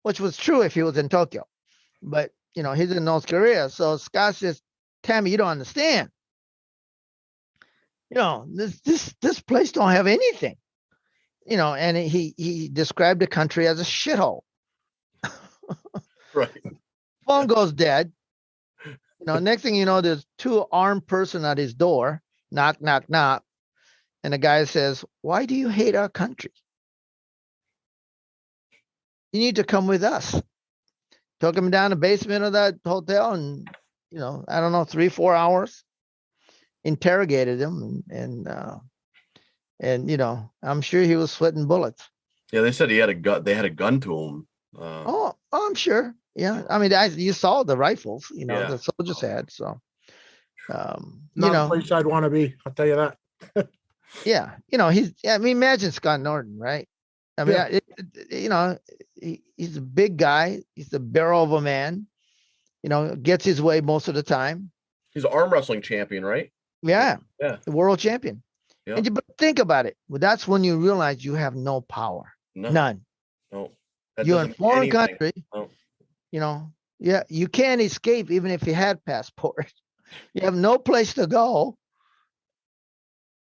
which was true if he was in Tokyo. But, he's in North Korea. So Scott says, Tammy, you don't understand. this place don't have anything. And he described the country as a shithole. Right. Phone goes dead. Next thing you know, there's two armed person at his door. Knock, knock, knock. And the guy says, "Why do you hate our country? You need to come with us." Took him down the basement of that hotel and, I don't know, 3-4 hours, interrogated him. And I'm sure he was sweating bullets. Yeah, they said he had a gun. They had a gun to him. I'm sure. Yeah. I mean, you saw the rifles, the soldiers had. So, Not a place I'd want to be. I'll tell you that. Yeah. Imagine Scott Norton, right? I mean, he's a big guy. He's the barrel of a man, gets his way most of the time. He's an arm wrestling champion, right? Yeah. Yeah. The world champion. Yeah. But think about it. Well, that's when you realize you have no power. No. None. No. You're in a foreign country. No. Yeah, you can't escape even if you had passport. You have no place to go.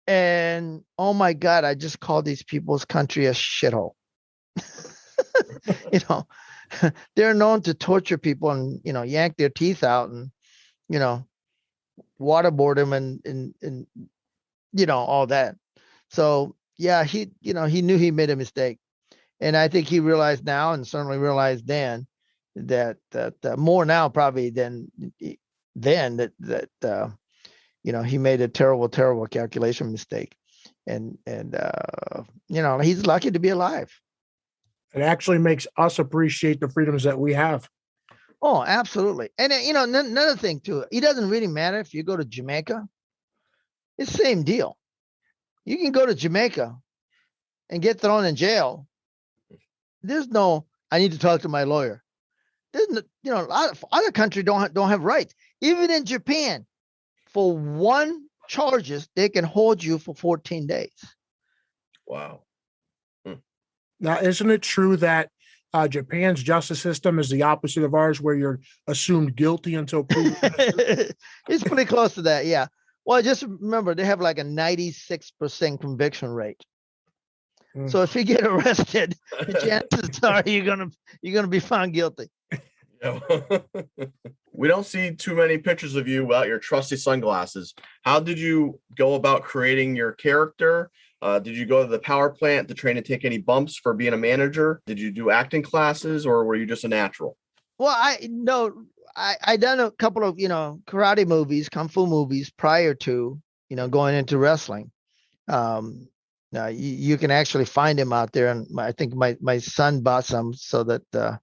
And oh my God, I just called these people's country a shithole. They're known to torture people and yank their teeth out and waterboard them and all that. So yeah, he knew he made a mistake, and I think he realized now, and certainly realized then, that more now probably than then that he made a terrible calculation mistake, and he's lucky to be alive. It actually makes us appreciate the freedoms that we have. Oh, absolutely. And another thing too, it doesn't really matter if you go to Jamaica. It's the same deal. You can go to Jamaica and get thrown in jail. There's no, I need to talk to my lawyer. There's no, a lot of other countries don't have rights. Even in Japan, for one charges, they can hold you for 14 days. Wow. Now, isn't it true that Japan's justice system is the opposite of ours, where you're assumed guilty until proven? It's pretty close to that, yeah. Well, just remember, they have like a 96% conviction rate. So if you get arrested, the chances are you're gonna be found guilty. Yeah. We don't see too many pictures of you without your trusty sunglasses. How did you go about creating your character? Did you go to the power plant to train to take any bumps for being a manager? Did you do acting classes, or were you just a natural? Well, I done a couple of karate movies, kung fu movies prior to going into wrestling. Now you can actually find him out there, and I think my son bought some so that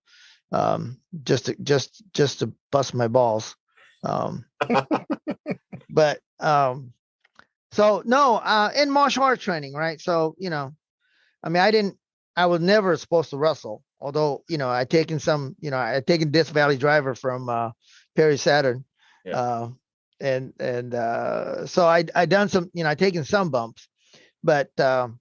just to bust my balls. But so no, in martial arts training, right? So I mean, I was never supposed to wrestle, although I taken some, I taken Death Valley Driver from Perry Saturn, and so I done some, I taken some bumps, but the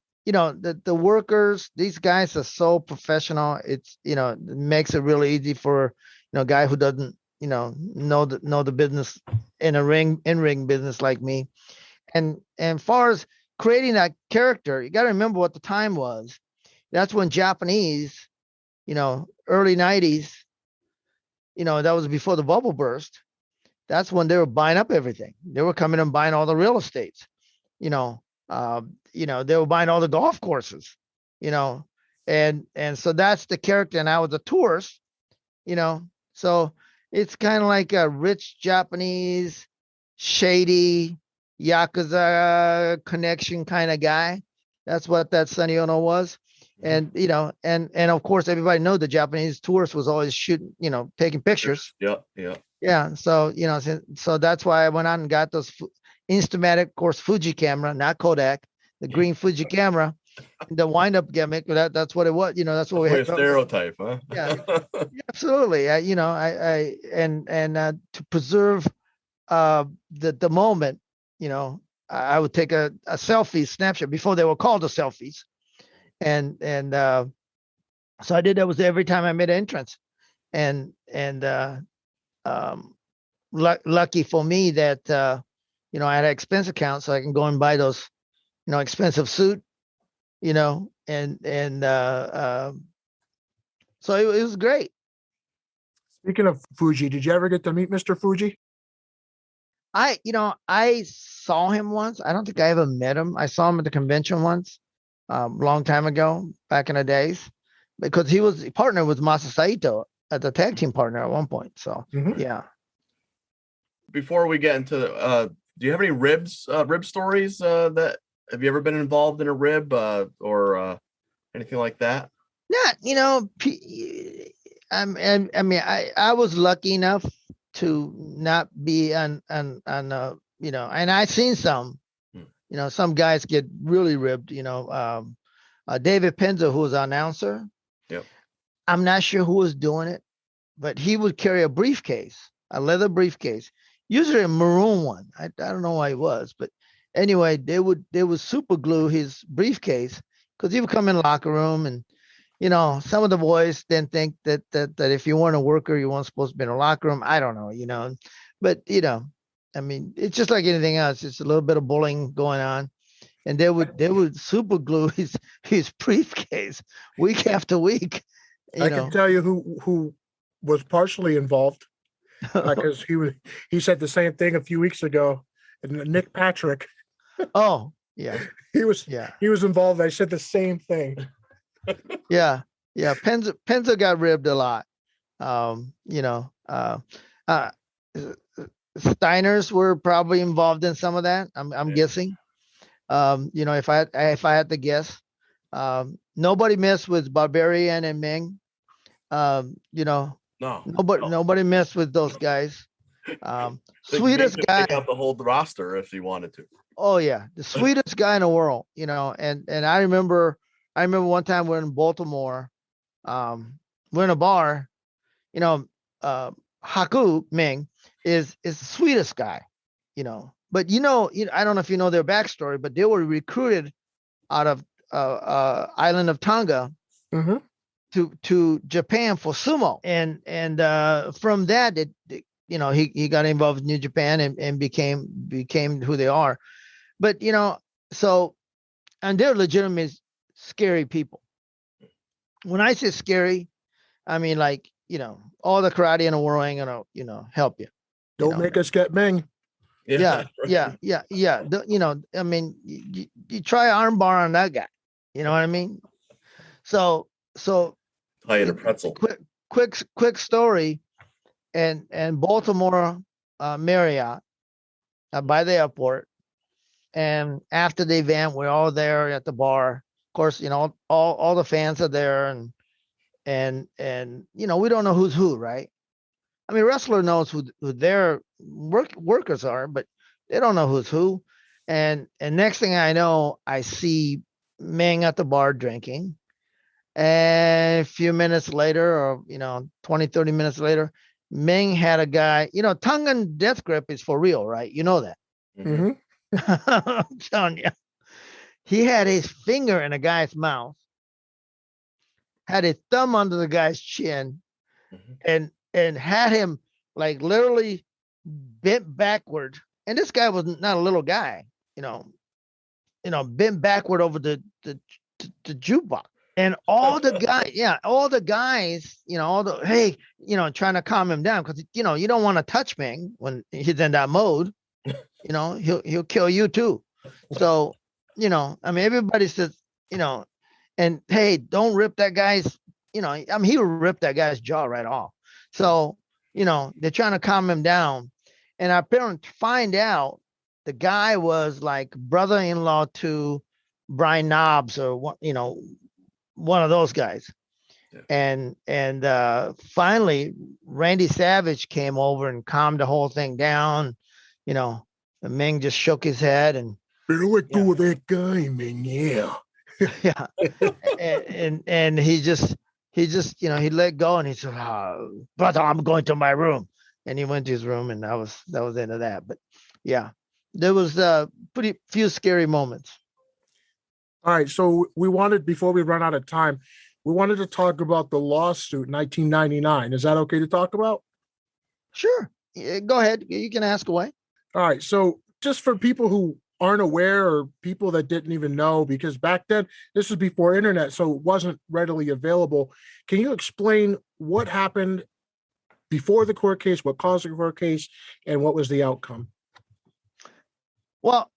workers, these guys are so professional. It's it makes it really easy for a guy who doesn't know the business in ring business like me. And far as creating that character, you got to remember what the time was. That's when Japanese, early 90s, that was before the bubble burst. That's when they were buying up everything. They were coming and buying all the real estates. They were buying all the golf courses. And so that's the character. And I was a tourist. So it's kind of like a rich Japanese, shady Yakuza connection kind of guy. That's what that Sonny OONO was. And and of course everybody knows the Japanese tourist was always shooting, taking pictures. Yeah. So so that's why I went on and got those Instamatic, of course, Fuji camera, not Kodak, the green Fuji camera, the wind-up gimmick. That's what it was. That's what we had. Stereotype, huh? Yeah, absolutely. I to preserve the moment, I would take a selfie snapshot before they were called the selfies. And so I did that was every time I made an entrance. And lucky for me that I had an expense account so I can go and buy those, expensive suit, and so it was great. Speaking of Fuji, did you ever get to meet Mr. Fuji? I saw him once. I don't think I ever met him. I saw him at the convention once, long time ago, back in the days, because he was partnered with Masa Saito as the tag team partner at one point. So yeah. Before we get into, do you have any rib stories? That have you ever been involved in a rib or anything like that? Not, I mean, I was lucky enough to not be on and I've seen some, some guys get really ribbed, David Penza, who was an announcer. Yep. I'm not sure who was doing it, but he would carry a briefcase, a leather briefcase, usually a maroon one. I don't know why it was, but anyway, they would super glue his briefcase because he would come in the locker room and, some of the boys didn't think that if you weren't a worker, you weren't supposed to be in a locker room. I don't know, but I mean, it's just like anything else. It's a little bit of bullying going on, and they would super glue his briefcase week after week. I can tell you who was partially involved because he said the same thing a few weeks ago. And Nick Patrick. Oh yeah, he was involved. I said the same thing. Yeah. Penza got ribbed a lot. Steiners were probably involved in some of that. I'm guessing. If I had to guess, nobody messed with Barbarian and Ming. No. Nobody messed with those guys. Sweetest guy. Take out the whole roster if he wanted to. Oh yeah, the sweetest guy in the world. And I remember one time we're in Baltimore. We're in a bar. Haku Ming is the sweetest guy. But I don't know if you know their backstory, but they were recruited out of island of Tonga to Japan for sumo, and from that he got involved with New Japan and became who they are. But and they're legitimate scary people. When I say scary, I mean like all the karate in the world ain't gonna help you. Don't make us get Ming. Yeah. I mean, you try armbar on that guy. You know what I mean? So tie in a pretzel. Quick story, and Baltimore Marriott by the airport, and after the event, we're all there at the bar. Of course, all the fans are there, and we don't know who's who, right? I mean, wrestler knows who their workers are, but they don't know who's who. And next thing I know, I see Ming at the bar drinking. And a few minutes later, or 20, 30 minutes later, Ming had a guy. Tongan death grip is for real, right? You know that. Mm-hmm. I'm telling you, he had his finger in a guy's mouth, had his thumb under the guy's chin, and had him like literally bent backward. And this guy was not a little guy, bent backward over the jukebox. And all the guys, hey, trying to calm him down because you don't want to touch Ming when he's in that mode. He'll kill you too. So, I mean, everybody says, and hey, don't rip that guy's, I mean, he would rip that guy's jaw right off. So, they're trying to calm him down. And our parents find out the guy was like brother-in-law to Brian Knobs or one of those guys. Yeah. And finally Randy Savage came over and calmed the whole thing down. And Ming just shook his head and better let go of that guy, Ming. Yeah. Yeah. and he just he let go and he said, brother, I'm going to my room. And he went to his room, and that was the end of that. But yeah, there was pretty few scary moments. All right, so we wanted, before we run out of time, we wanted to talk about the lawsuit in 1999. Is that okay to talk about? Sure. Go ahead. You can ask away. All right, so Just for people who aren't aware or people that didn't even know, because back then, this was before internet, so it wasn't readily available. Can you explain what happened before the court case, what caused the court case, and what was the outcome? Well,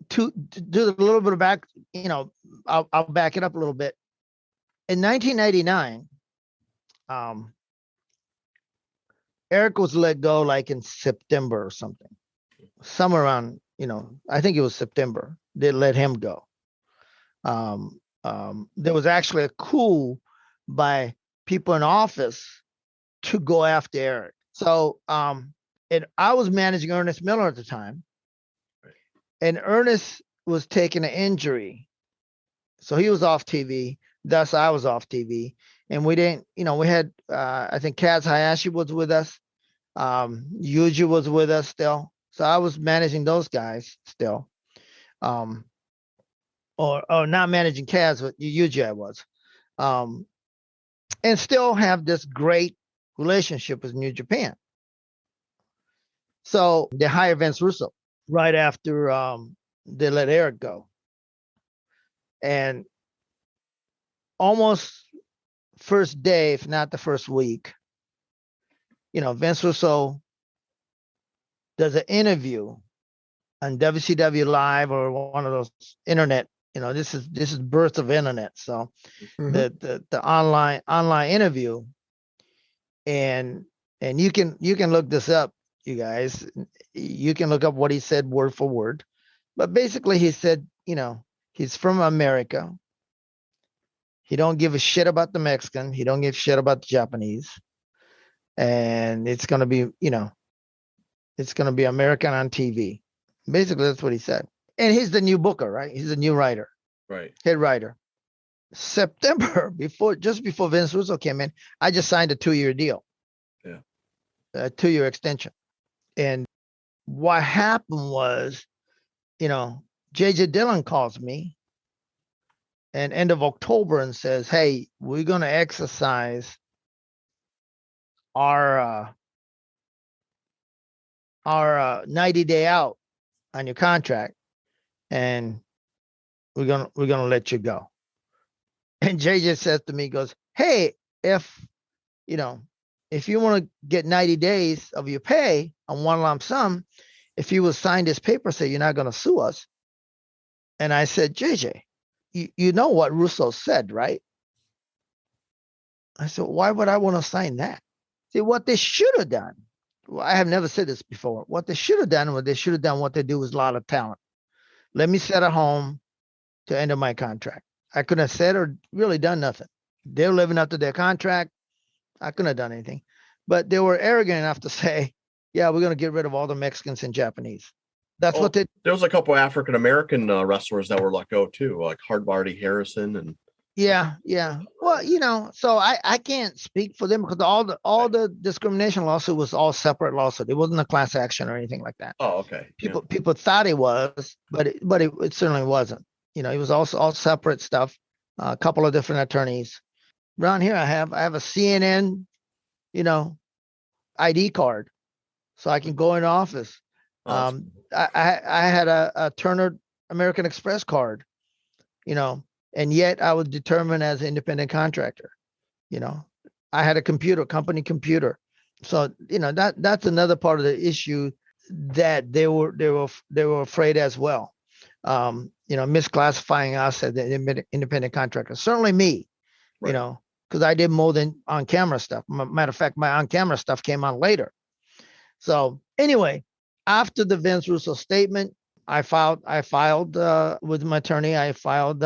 to do a little bit of back, I'll back it up a little bit. In 1999, Eric was let go like in September or something, somewhere around, I think it was September. They let him go. There was actually a coup by people in office to go after Eric. So, I was managing Ernest Miller at the time, and Ernest was taking an injury, so he was off TV. Thus, I was off TV, and we didn't. We had I think Kaz Hayashi was with us. Yuji was with us still, so I was managing those guys still. Or not managing Kaz, but Yuji I was. And still have this great relationship with New Japan. So they hired Vince Russo right after they let Eric go. And almost first day, if not the first week, Vince Russo does an interview on WCW Live or one of those internet. This is birth of internet. So the online interview, and you can look this up, you guys. You can look up what he said word for word. But basically he said, he's from America. He don't give a shit about the Mexican. He don't give a shit about the Japanese. And it's going to be, it's going to be American on TV. Basically, that's what he said. And he's the new booker, right? He's a new writer. Right. Head writer. September, just before Vince Russo came in, I just signed a 2-year deal. Yeah. A 2-year extension. And what happened was, JJ Dillon calls me and end of October and says, hey, we're going to exercise our 90-day out on your contract, and we're gonna let you go. And JJ says to me, goes, hey, if you want to get 90 days of your pay on one lump sum, if you will sign this paper, say you're not going to sue us. And I said, JJ, you know what Russo said, right? I said, why would I want to sign that? See, what they should have done, well, I have never said this before. What they should have done, what they do was a lot of talent. Let me sit at home to end of my contract. I couldn't have said or really done nothing. They're living up to their contract. I couldn't have done anything. But they were arrogant enough to say, yeah, we're going to get rid of all the Mexicans and Japanese. That's what they... There was a couple African-American wrestlers that were let go too, like Hardbarty Harrison and... Yeah. Well, so I can't speak for them because all the discrimination lawsuit was all separate lawsuit. It wasn't a class action or anything like that. Oh, okay. People thought it was, but it certainly wasn't. It was also all separate stuff. A couple of different attorneys. Around here, I have a CNN, ID card, so I can go in office. I had a Turner American Express card, and yet I was determined as an independent contractor. I had a company computer. So, that's another part of the issue that they were afraid as well. Misclassifying us as an independent contractor. Certainly me, right. Because I did more than on-camera stuff. Matter of fact, my on-camera stuff came on later. So anyway, after the Vince Russo statement, I filed with my attorney. I filed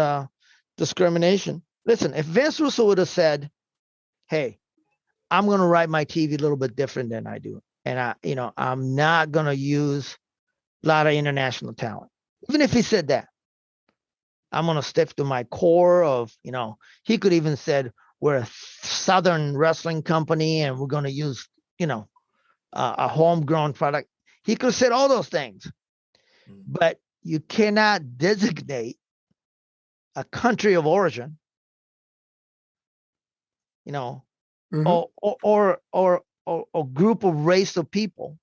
discrimination. Listen, if Vince Russo would have said, hey, I'm going to write my TV a little bit different than I do. And I'm not going to use a lot of international talent. Even if he said that, I'm going to stick to my core of, he could even said, we're a Southern wrestling company and we're going to use, a homegrown product. He could have said all those things, but you cannot designate a country of origin, or a group of race of people,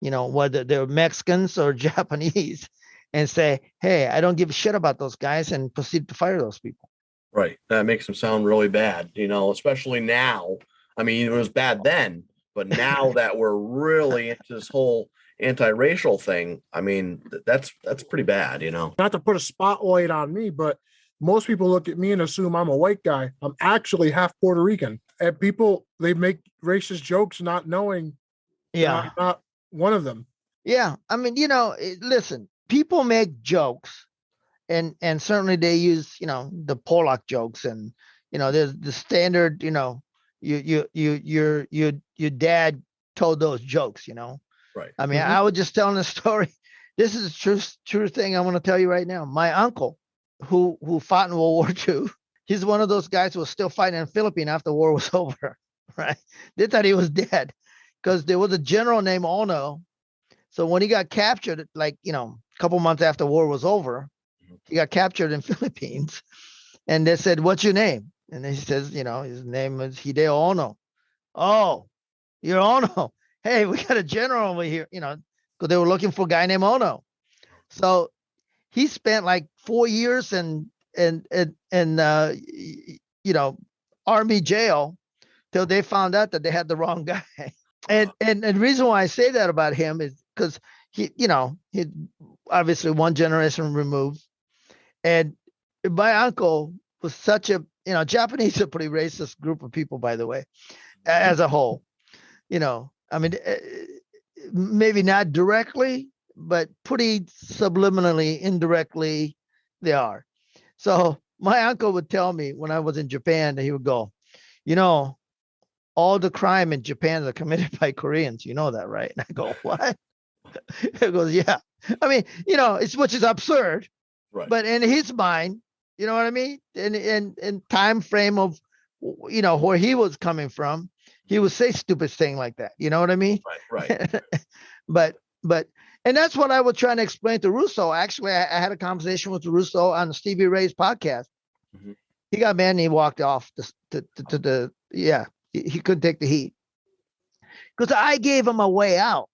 whether they're Mexicans or Japanese, and say, hey, I don't give a shit about those guys, and proceed to fire those people. Right. That makes them sound really bad, especially now. I mean, it was bad then, but now that we're really into this whole anti-racial thing, I mean, that's pretty bad, Not to put a spotlight on me, but most people look at me and assume I'm a white guy. I'm actually half Puerto Rican. And people, they make racist jokes not knowing that I'm not one of them. Yeah. I mean, listen, people make jokes, and certainly they use, the Pollock jokes, and, there's the standard, your dad told those jokes, Right. I mean, I was just telling a story. This is a true thing I want to tell you right now. My uncle, who fought in World War II, he's one of those guys who was still fighting in the Philippines after the war was over, right? They thought he was dead because there was a general named Ono. So when he got captured, like, a couple months after the war was over, he got captured in Philippines, and they said, what's your name? And he says, his name is Hideo Ono. Oh, you're Ono. Hey, we got a general over here, because they were looking for a guy named Ono. So he spent like 4 years in army jail till they found out that they had the wrong guy. And the reason why I say that about him is because he obviously one generation removed. And my uncle was such a, Japanese are a pretty racist group of people, by the way, as a whole. I mean, maybe not directly, but pretty subliminally, indirectly, they are. So my uncle would tell me when I was in Japan, that he would go, all the crime in Japan are committed by Koreans. You know that, right? And I go, what? He goes, yeah. I mean, which is absurd, right? But in his mind, you know what I mean? In time frame of, where he was coming from, he would say stupid thing like that. You know what I mean? Right. but and that's what I was trying to explain to Russo. Actually, I had a conversation with Russo on Stevie Ray's podcast. Mm-hmm. He got mad and he walked off he couldn't take the heat because I gave him a way out,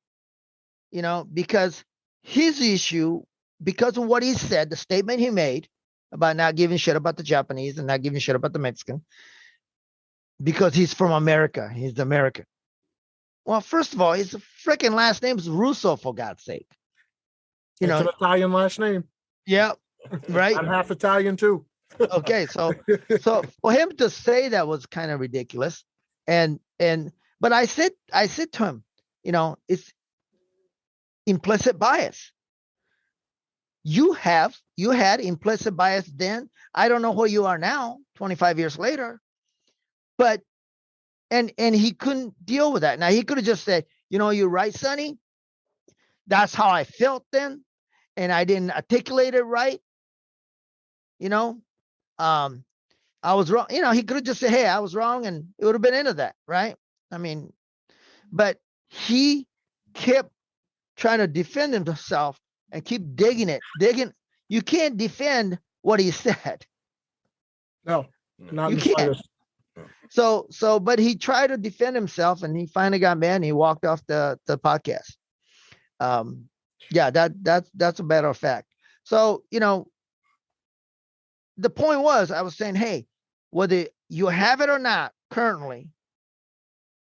because his issue, because of what he said, the statement he made about not giving shit about the Japanese and not giving shit about the Mexican, because he's from America. He's American. Well, first of all, his freaking last name is Russo, for God's sake. It's an Italian last name. Yeah, right. I'm half Italian too. Okay, so for him to say that was kind of ridiculous. But I said to him, it's implicit bias. You had implicit bias then. I don't know where you are now, 25 years later. But and he couldn't deal with that. Now he could have just said, you're right, Sonny. That's how I felt then, and I didn't articulate it right. I was wrong. He could have just said, hey, I was wrong, and it would have been into that, right? I mean, but he kept trying to defend himself and keep digging. You can't defend what he said. No, not you can't. But he tried to defend himself, and he finally got mad and he walked off the podcast. That's a matter of fact. So, the point was, I was saying, hey, whether you have it or not currently,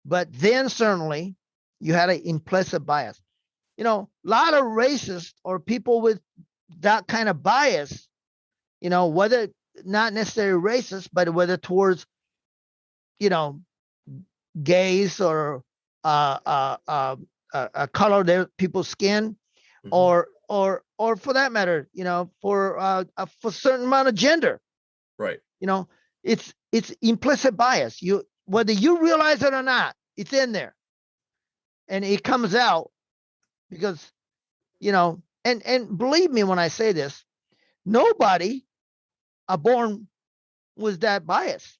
but then certainly you had an implicit bias. A lot of racists or people with that kind of bias, whether not necessarily racist, but whether towards, gays or color of their people's skin, mm-hmm. or for that matter, for a certain amount of gender, right? It's implicit bias. Whether you realize it or not, it's in there, and it comes out because, and believe me when I say this, nobody are born with that bias.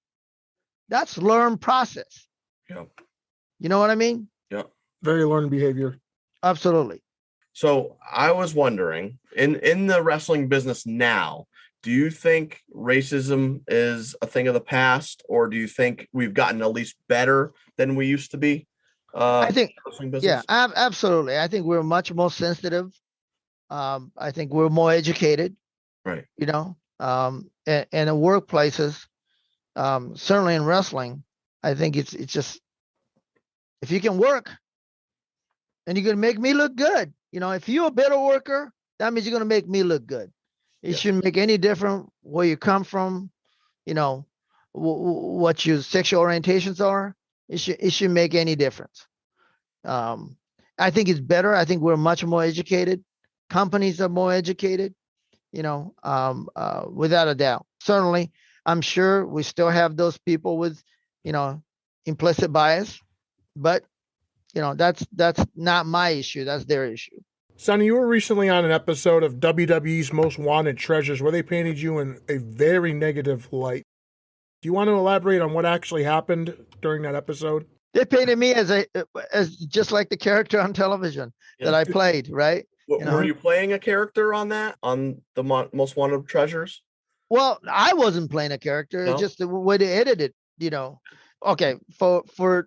That's learned process. Yeah. You know what I mean? Yeah. Very learned behavior. Absolutely. So I was wondering, in the wrestling business now, do you think racism is a thing of the past, or do you think we've gotten at least better than we used to be? I think, wrestling yeah, business? absolutely. I think we're much more sensitive. I think we're more educated, Right. you know, and in workplaces, certainly in wrestling, I think it's just, if you can work and you're going to make me look good, if you're a better worker, that means you're going to make me look good. It Yes. shouldn't make any difference where you come from, you know, what your sexual orientations are. It should make any difference. Um, I think it's better. I think we're much more educated. Companies are more educated, without a doubt. Certainly, I'm sure we still have those people with, you know, implicit bias, but that's not my issue. That's their issue. Sonny, you were recently on an episode of WWE's Most Wanted Treasures where they painted you in a very negative light. Do you want to elaborate on what actually happened during that episode? They painted me as just like the character on television that I played, right? Were you playing a character on that, on the Most Wanted Treasures? Well, I wasn't playing a character. No? It's just the way they edited it. Okay, for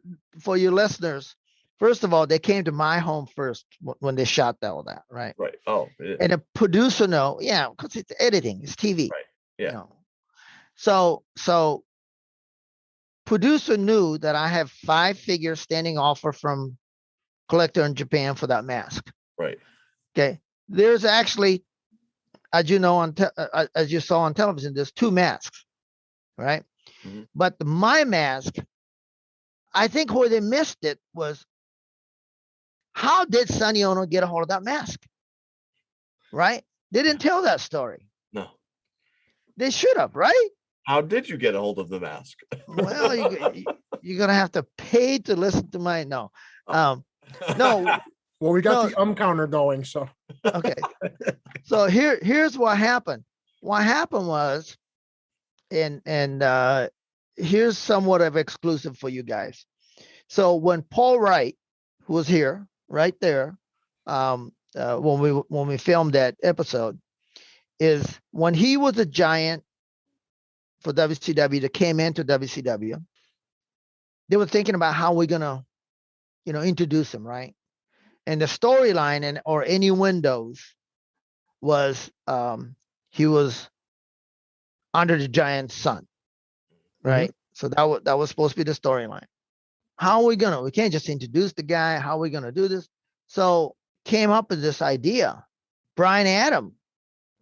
your listeners, first of all, they came to my home first when they shot all that, right? Right. Oh, And a producer yeah, because it's editing, it's TV. right. Yeah. So producer knew that I have 5-figure standing offer from collector in Japan for that mask. Right. Okay. There's actually, as you know, as you saw on television, there's 2 masks, right? Mm-hmm. But my mask, I think where they missed it was, how did Sonny Ono get a hold of that mask? Right? They didn't tell that story. No. They should have, right? How did you get a hold of the mask? Well, you're gonna have to pay to listen to my no. No. Well, we got the counter going, so Okay. So here's what happened. What happened was, and here's somewhat of exclusive for you guys. So when Paul Wright, who was here, right there, when we filmed that episode, is when he was a giant for WCW that came into WCW, they were thinking about how we're gonna, introduce him, right? And the storyline or any windows was he was under the giant's son, right? Mm-hmm. So that was supposed to be the storyline. How are we gonna? We can't just introduce the guy. How are we gonna do this? So came up with this idea. Brian Adams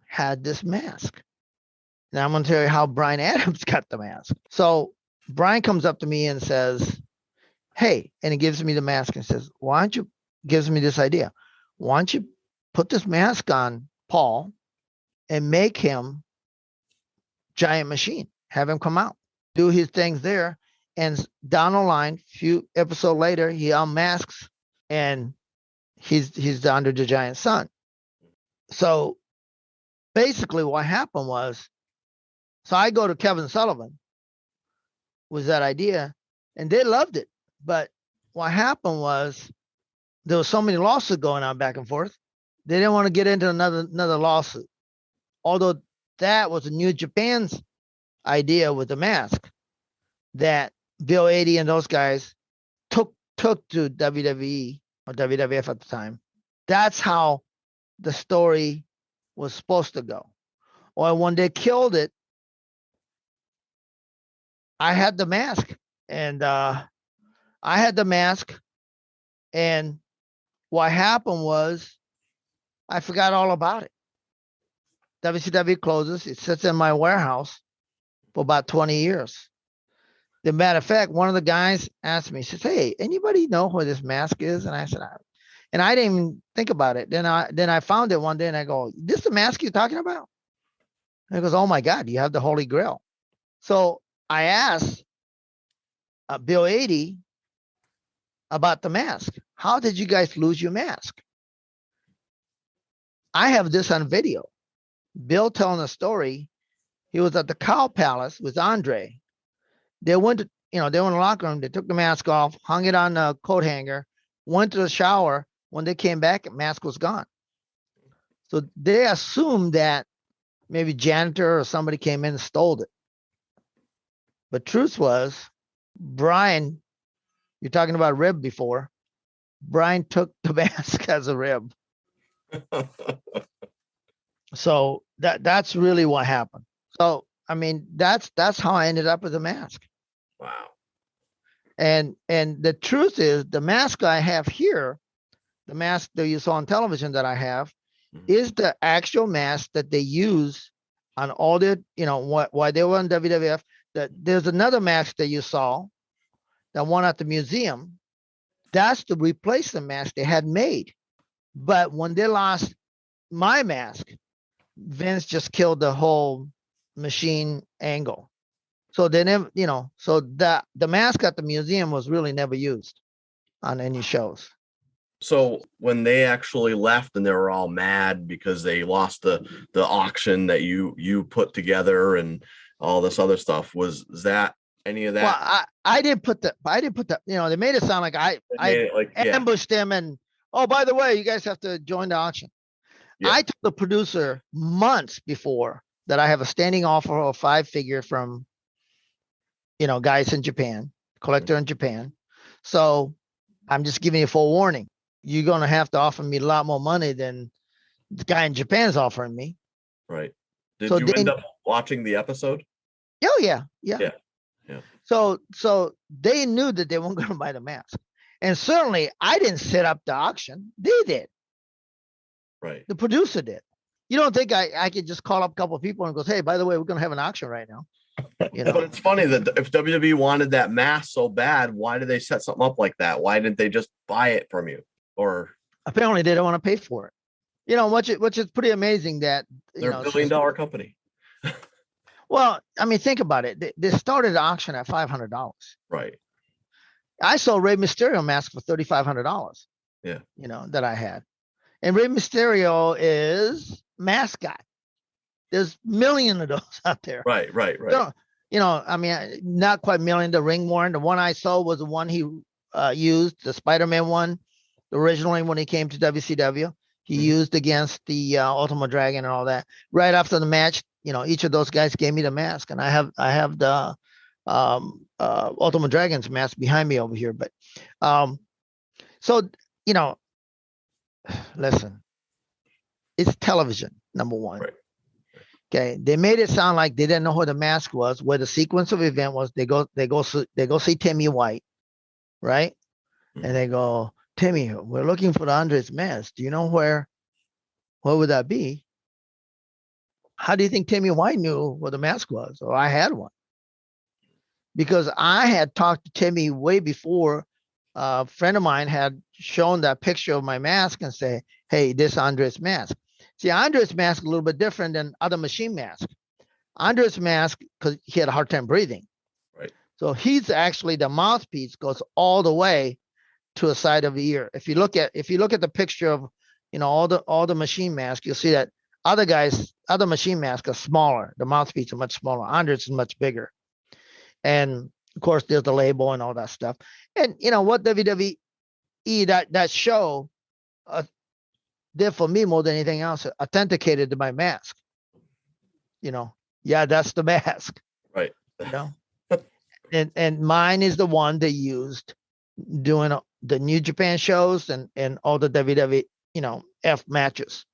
had this mask. Now I'm gonna tell you how Brian Adams got the mask. So Brian comes up to me and says, "Hey," and he gives me the mask and says, "Why don't you?" Gives me this idea. Why don't you put this mask on Paul and make him Giant Machine? Have him come out, do his things there, and down the line, few episodes later, he unmasks and he's under the giant son. So basically, what happened was, so I go to Kevin Sullivan with that idea, and they loved it. But what happened was, there was so many lawsuits going on back and forth. They didn't want to get into another lawsuit. Although that was a New Japan's idea with the mask that Bill 80 and those guys took to WWE or WWF at the time. That's how the story was supposed to go. Or when they killed it, I had the mask, and what happened was, I forgot all about it. WCW closes. It sits in my warehouse for about 20 years. As a matter of fact, one of the guys asked me, he says, "Hey, anybody know where this mask is?" And I said, and I didn't even think about it. Then I found it one day and I go, "This the mask you're talking about?" And he goes, "Oh my God, you have the Holy Grail." So I asked Bill 80 about the mask. How did you guys lose your mask? I have this on video. Bill telling a story. He was at the Cow Palace with Andre. They went to, they were in the locker room. They took the mask off, hung it on the coat hanger, went to the shower. When they came back, the mask was gone. So they assumed that maybe janitor or somebody came in and stole it. But truth was, Brian, you're talking about Rib before. Brian took the mask as a rib. So that's really what happened. So I mean, that's how I ended up with the mask. Wow. And the truth is, the mask I have here, the mask that you saw on television that I have, is the actual mask that they use on all the, why they were on WWF. That there's another mask that you saw, that one at the museum. That's the replacement mask they had made. But when they lost my mask, Vince just killed the whole machine angle. So they never, so the mask at the museum was really never used on any shows. So when they actually left and they were all mad because they lost the auction that you put together and all this other stuff, was that any of that? Well, I didn't put the, they made it sound like I ambushed them and, oh, by the way, you guys have to join the auction. Yeah. I told the producer months before that I have a standing offer of 5-figure from, guys in Japan, collector in Japan. So I'm just giving you full warning. You're going to have to offer me a lot more money than the guy in Japan's offering me. Right. Did you end up watching the episode? Oh, yeah. So they knew that they weren't going to buy the mask. And certainly I didn't set up the auction. They did. Right. The producer did. You don't think I could just call up a couple of people and go, hey, by the way, we're going to have an auction right now. But it's funny that if WWE wanted that mask so bad, why did they set something up like that? Why didn't they just buy it from you? Or apparently they don't want to pay for it. Which is pretty amazing that they're a $1 billion company. Well, I mean, think about it. They started the auction at $500. Right. I sold Rey Mysterio mask for $3,500. Yeah. That I had. And Rey Mysterio is mascot. There's a million of those out there. Right. So, I mean, not quite a million. The ring worn. The one I sold was the one he used, the Spider-Man one, originally when he came to WCW. He used against the Ultimate Dragon and all that. Right after the match, each of those guys gave me the mask, and I have the Ultimate Dragon's mask behind me over here. But so listen, it's television, number one. Right. Okay, they made it sound like they didn't know who the mask was, where the sequence of event was. They go see Timmy White, right? And they go, Timmy, we're looking for the Andres mask. Do you know where would that be? How do you think Timmy White knew what the mask was? Or I had one. Because I had talked to Timmy way before. A friend of mine had shown that picture of my mask and say, hey, this Andres mask. See, Andres mask is a little bit different than other machine masks. Andres mask, because he had a hard time breathing. Right. So he's actually, the mouthpiece goes all the way to a side of the ear. If you look at the picture of, all the machine masks, you'll see that other machine masks are smaller. The mouthpiece are much smaller. Andres is much bigger. And of course, there's the label and all that stuff. And what WWE, that show did for me more than anything else, authenticated to my mask. Yeah, that's the mask. Right. And mine is the one they used doing the New Japan shows and all the WWE, F matches.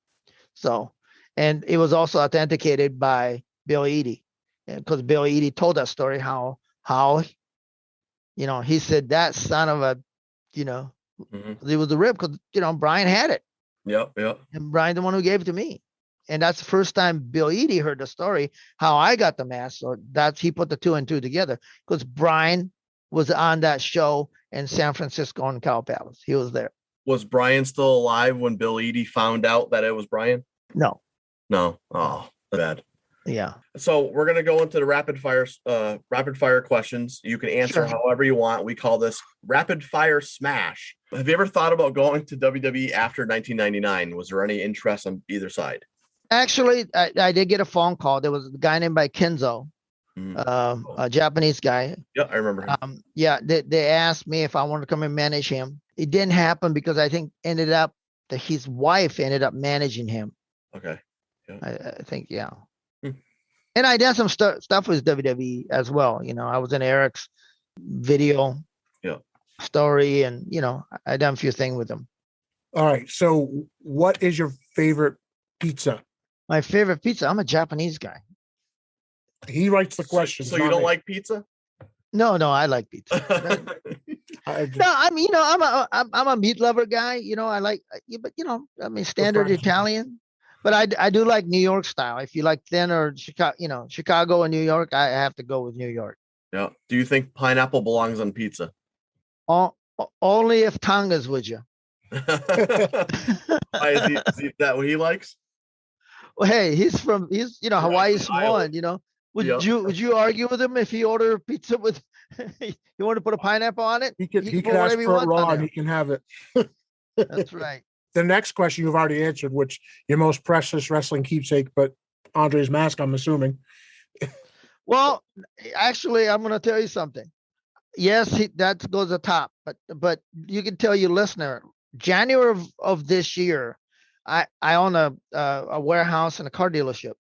So, and it was also authenticated by Bill Eadie, because Bill Eadie told that story how he said that son of a, it was the rib, because Brian had it. Yep. And Brian, the one who gave it to me. And that's the first time Bill Eadie heard the story, how I got the mask. So he put the 2 and 2 together, because Brian was on that show in San Francisco in Cow Palace. He was there. Was Brian still alive when Bill Eadie found out that it was Brian? No. Oh, bad. Yeah. So we're going to go into the rapid fire questions. You can answer however you want. We call this rapid fire smash. Have you ever thought about going to WWE after 1999? Was there any interest on either side? Actually, I did get a phone call. There was a guy named by Kenzo, a Japanese guy. Yeah, I remember him. They asked me if I wanted to come and manage him. It didn't happen because I think his wife ended up managing him. Okay. Yeah. I think, yeah. And I did some stuff with WWE as well. I was in Eric's video story, and I done a few things with him. All right. So what is your favorite pizza? My favorite pizza. I'm a Japanese guy. He writes the questions. So you don't like pizza? No, I like pizza. No, I mean, I'm a meat lover guy. I like, but I mean, standard Italian. But I do like New York style. If you like thin or Chicago, Chicago and New York, I have to go with New York. Yeah. Do you think pineapple belongs on pizza? Only if Tonga's with you. Why is that what he likes? Well, hey, he's Hawaii Samoan. Would you argue with him if he ordered a pizza with you want to put a pineapple on it? He can ask for it raw and he can have it. That's right. The next question you've already answered, which your most precious wrestling keepsake, but Andre's mask, I'm assuming. Well, actually, I'm going to tell you something. Yes, that goes the top, but you can tell your listener, January of this year, I own a warehouse and a car dealership.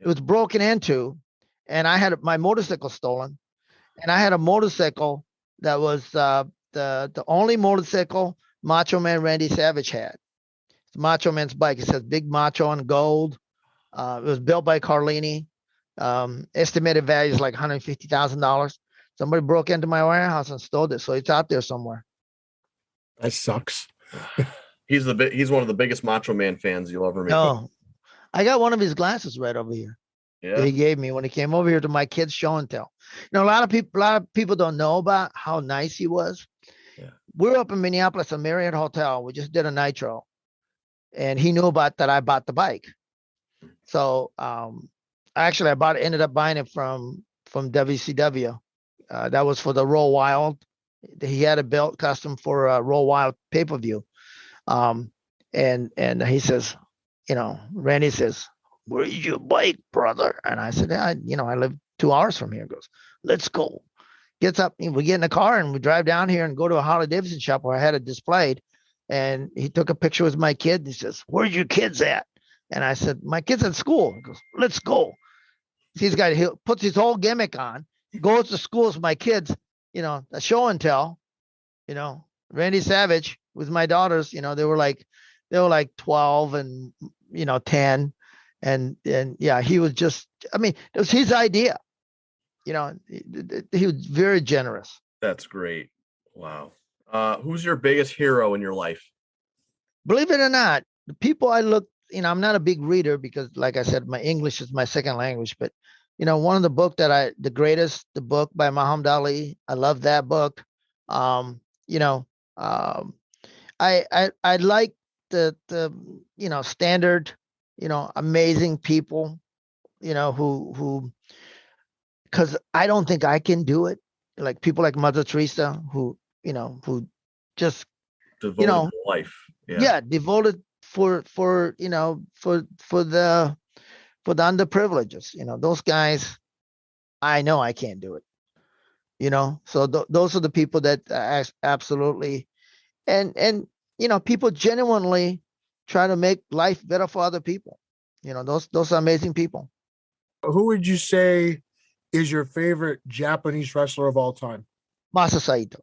It was broken into, and I had my motorcycle stolen, and I had a motorcycle that was the only motorcycle Macho Man Randy Savage had. It's Macho Man's bike. It says Big Macho on gold. It was built by Carlini. Estimated value is like $150,000. Somebody broke into my warehouse and stole it, so it's out there somewhere. That sucks. He's one of the biggest Macho Man fans you'll ever meet. No, I got one of his glasses right over here. Yeah. That he gave me when he came over here to my kids' show and tell. A lot of people don't know about how nice he was. Yeah. We're up in Minneapolis, a Marriott hotel. We just did a nitro, and he knew about that. I bought the bike, so actually, ended up buying it from WCW. That was for the Raw Wild. He had it built custom for a Raw Wild pay-per-view. And he says, Randy says, "Where's your bike, brother?" And I said, I live 2 hours from here. He goes, "Let's go." Gets up, we get in the car and we drive down here and go to a Harley Davidson shop where I had it displayed. And he took a picture with my kid. And he says, "Where's your kids at?" And I said, "My kid's at school." He goes, "Let's go." He puts his whole gimmick on, goes to school with my kids, a show and tell, Randy Savage with my daughters, they were like 12 and 10. And yeah, he was just, it was his idea. He was very generous. That's great. Wow. Who's your biggest hero in your life? Believe it or not, the people I look, I'm not a big reader because, like I said, my English is my second language. But, one of the book the book by Muhammad Ali, I love that book. I like the standard, amazing people, who, because I don't think I can do it. Like people like Mother Teresa, who just devoted life. Yeah, devoted for the underprivileges. Those guys, I know I can't do it. So those are the people that absolutely, and people genuinely try to make life better for other people. Those are amazing people. Who would you say is your favorite Japanese wrestler of all time? Masa Saito.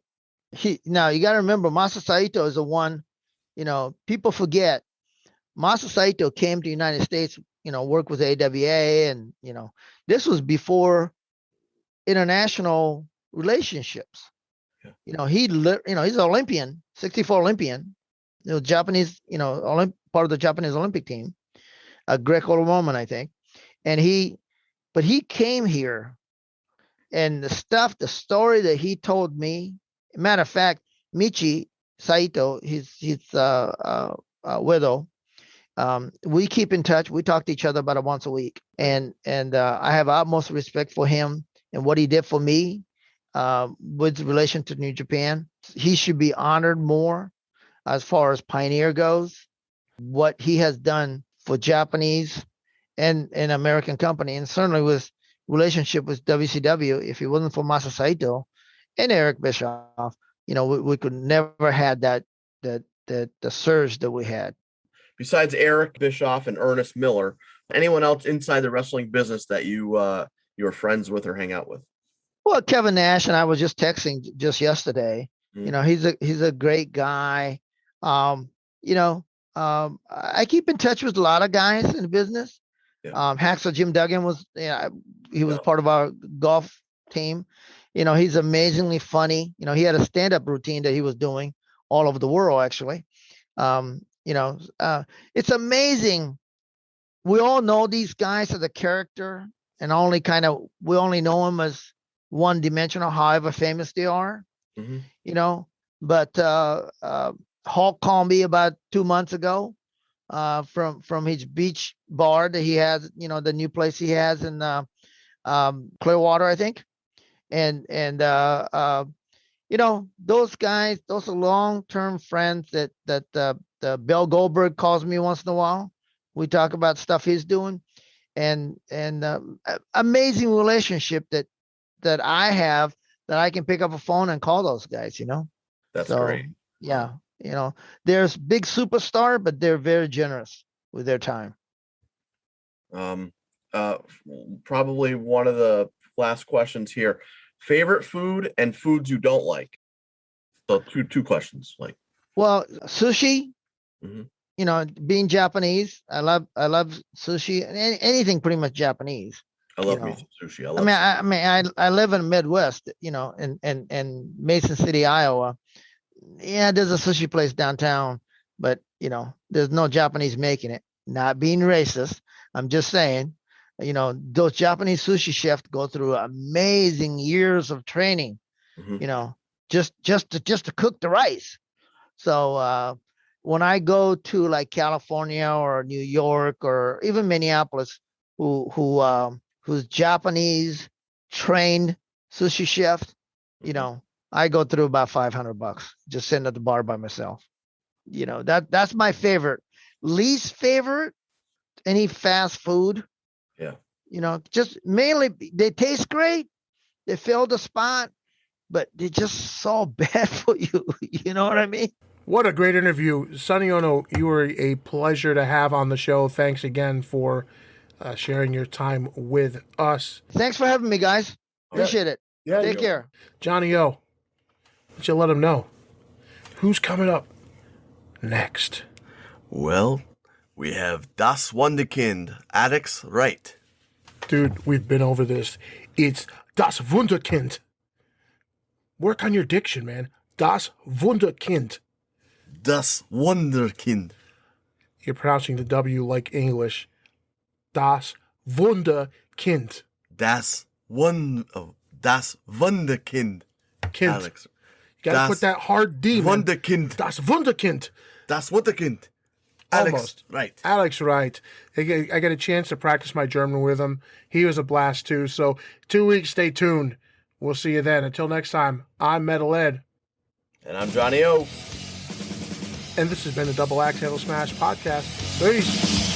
Now you got to remember, Masa Saito is the one. People forget. Masa Saito came to the United States. Worked with AWA, and this was before international relationships. Yeah. He's an Olympian, 64 Olympian. Japanese. Part of the Japanese Olympic team, a Greco-Roman, I think, but he came here, and the story that he told me. Matter of fact, Michi Saito, his widow. We keep in touch. We talk to each other about once a week, and I have utmost respect for him and what he did for me with relation to New Japan. He should be honored more as far as pioneer goes. What he has done for Japanese and American company, and certainly with relationship with WCW. If it wasn't for Masa Saito and Eric Bischoff, we could never had that the surge that we had. Besides Eric Bischoff and Ernest Miller, anyone else inside the wrestling business that you are friends with or hang out with? Well, Kevin Nash and I was just texting just yesterday. You know, he's a great guy. You know, I keep in touch with a lot of guys in the business. Yeah. Hacksaw Jim Duggan was, he was part of our golf team. You know, he's amazingly funny. You know, he had a stand-up routine that he was doing all over the world, actually. You know, it's amazing. We all know these guys as a character, and we only know them as one dimensional, however famous they are. You know, but Hulk called me about 2 months ago from his beach bar that he has, you know, the new place he has in Clearwater, I think. And you know, those guys, those are long-term friends that Bill Goldberg calls me once in a while. We talk about stuff he's doing, and amazing relationship that I have, that I can pick up a phone and call those guys, you know. That's So great. yeah, you know, there's big superstar, but they're very generous with their time. Probably one of the last questions here. Favorite food and foods you don't like. So two questions. Like, Well, sushi, Mhm. you know, being Japanese, I love sushi and anything pretty much Japanese. I love You me know. some sushi. I mean, I live in the Midwest, you know, in Mason City, Iowa. Yeah, there's a sushi place downtown, but you know, there's no Japanese making it. Not being racist, I'm just saying, you know, those Japanese sushi chefs go through amazing years of training, Mhm. you know, just to cook the rice. So when I go to like California or New York or even Minneapolis, who's Japanese trained sushi chef, you know, I go through about $500 just sitting at the bar by myself. You know, that's my favorite. Least favorite, any fast food. Yeah. You know, just mainly they taste great, they fill the spot, but they're just so bad for you. You know what I mean? What a great interview. Sonny Ono, you were a pleasure to have on the show. Thanks again for sharing your time with us. Thanks for having me, guys. Appreciate it. Yeah. Take care. Johnny O, why don't you let him know who's coming up next? Well, we have Das Wunderkind, Alex Wright. Dude, we've been over this. It's Das Wunderkind. Work on your diction, man. Das Wunderkind. Das Wunderkind. You're pronouncing the W like English. Das Wunderkind. Das Wunderkind. Kind. Alex. You gotta put that hard D, man. Wunderkind. Das Wunderkind. Das Wunderkind. Almost. Right. Alex Wright. I got a chance to practice my German with him. He was a blast too. So 2 weeks, stay tuned. We'll see you then. Until next time, I'm Metal Ed. And I'm Johnny O. And this has been the Double Axe Handle Smash podcast. Peace.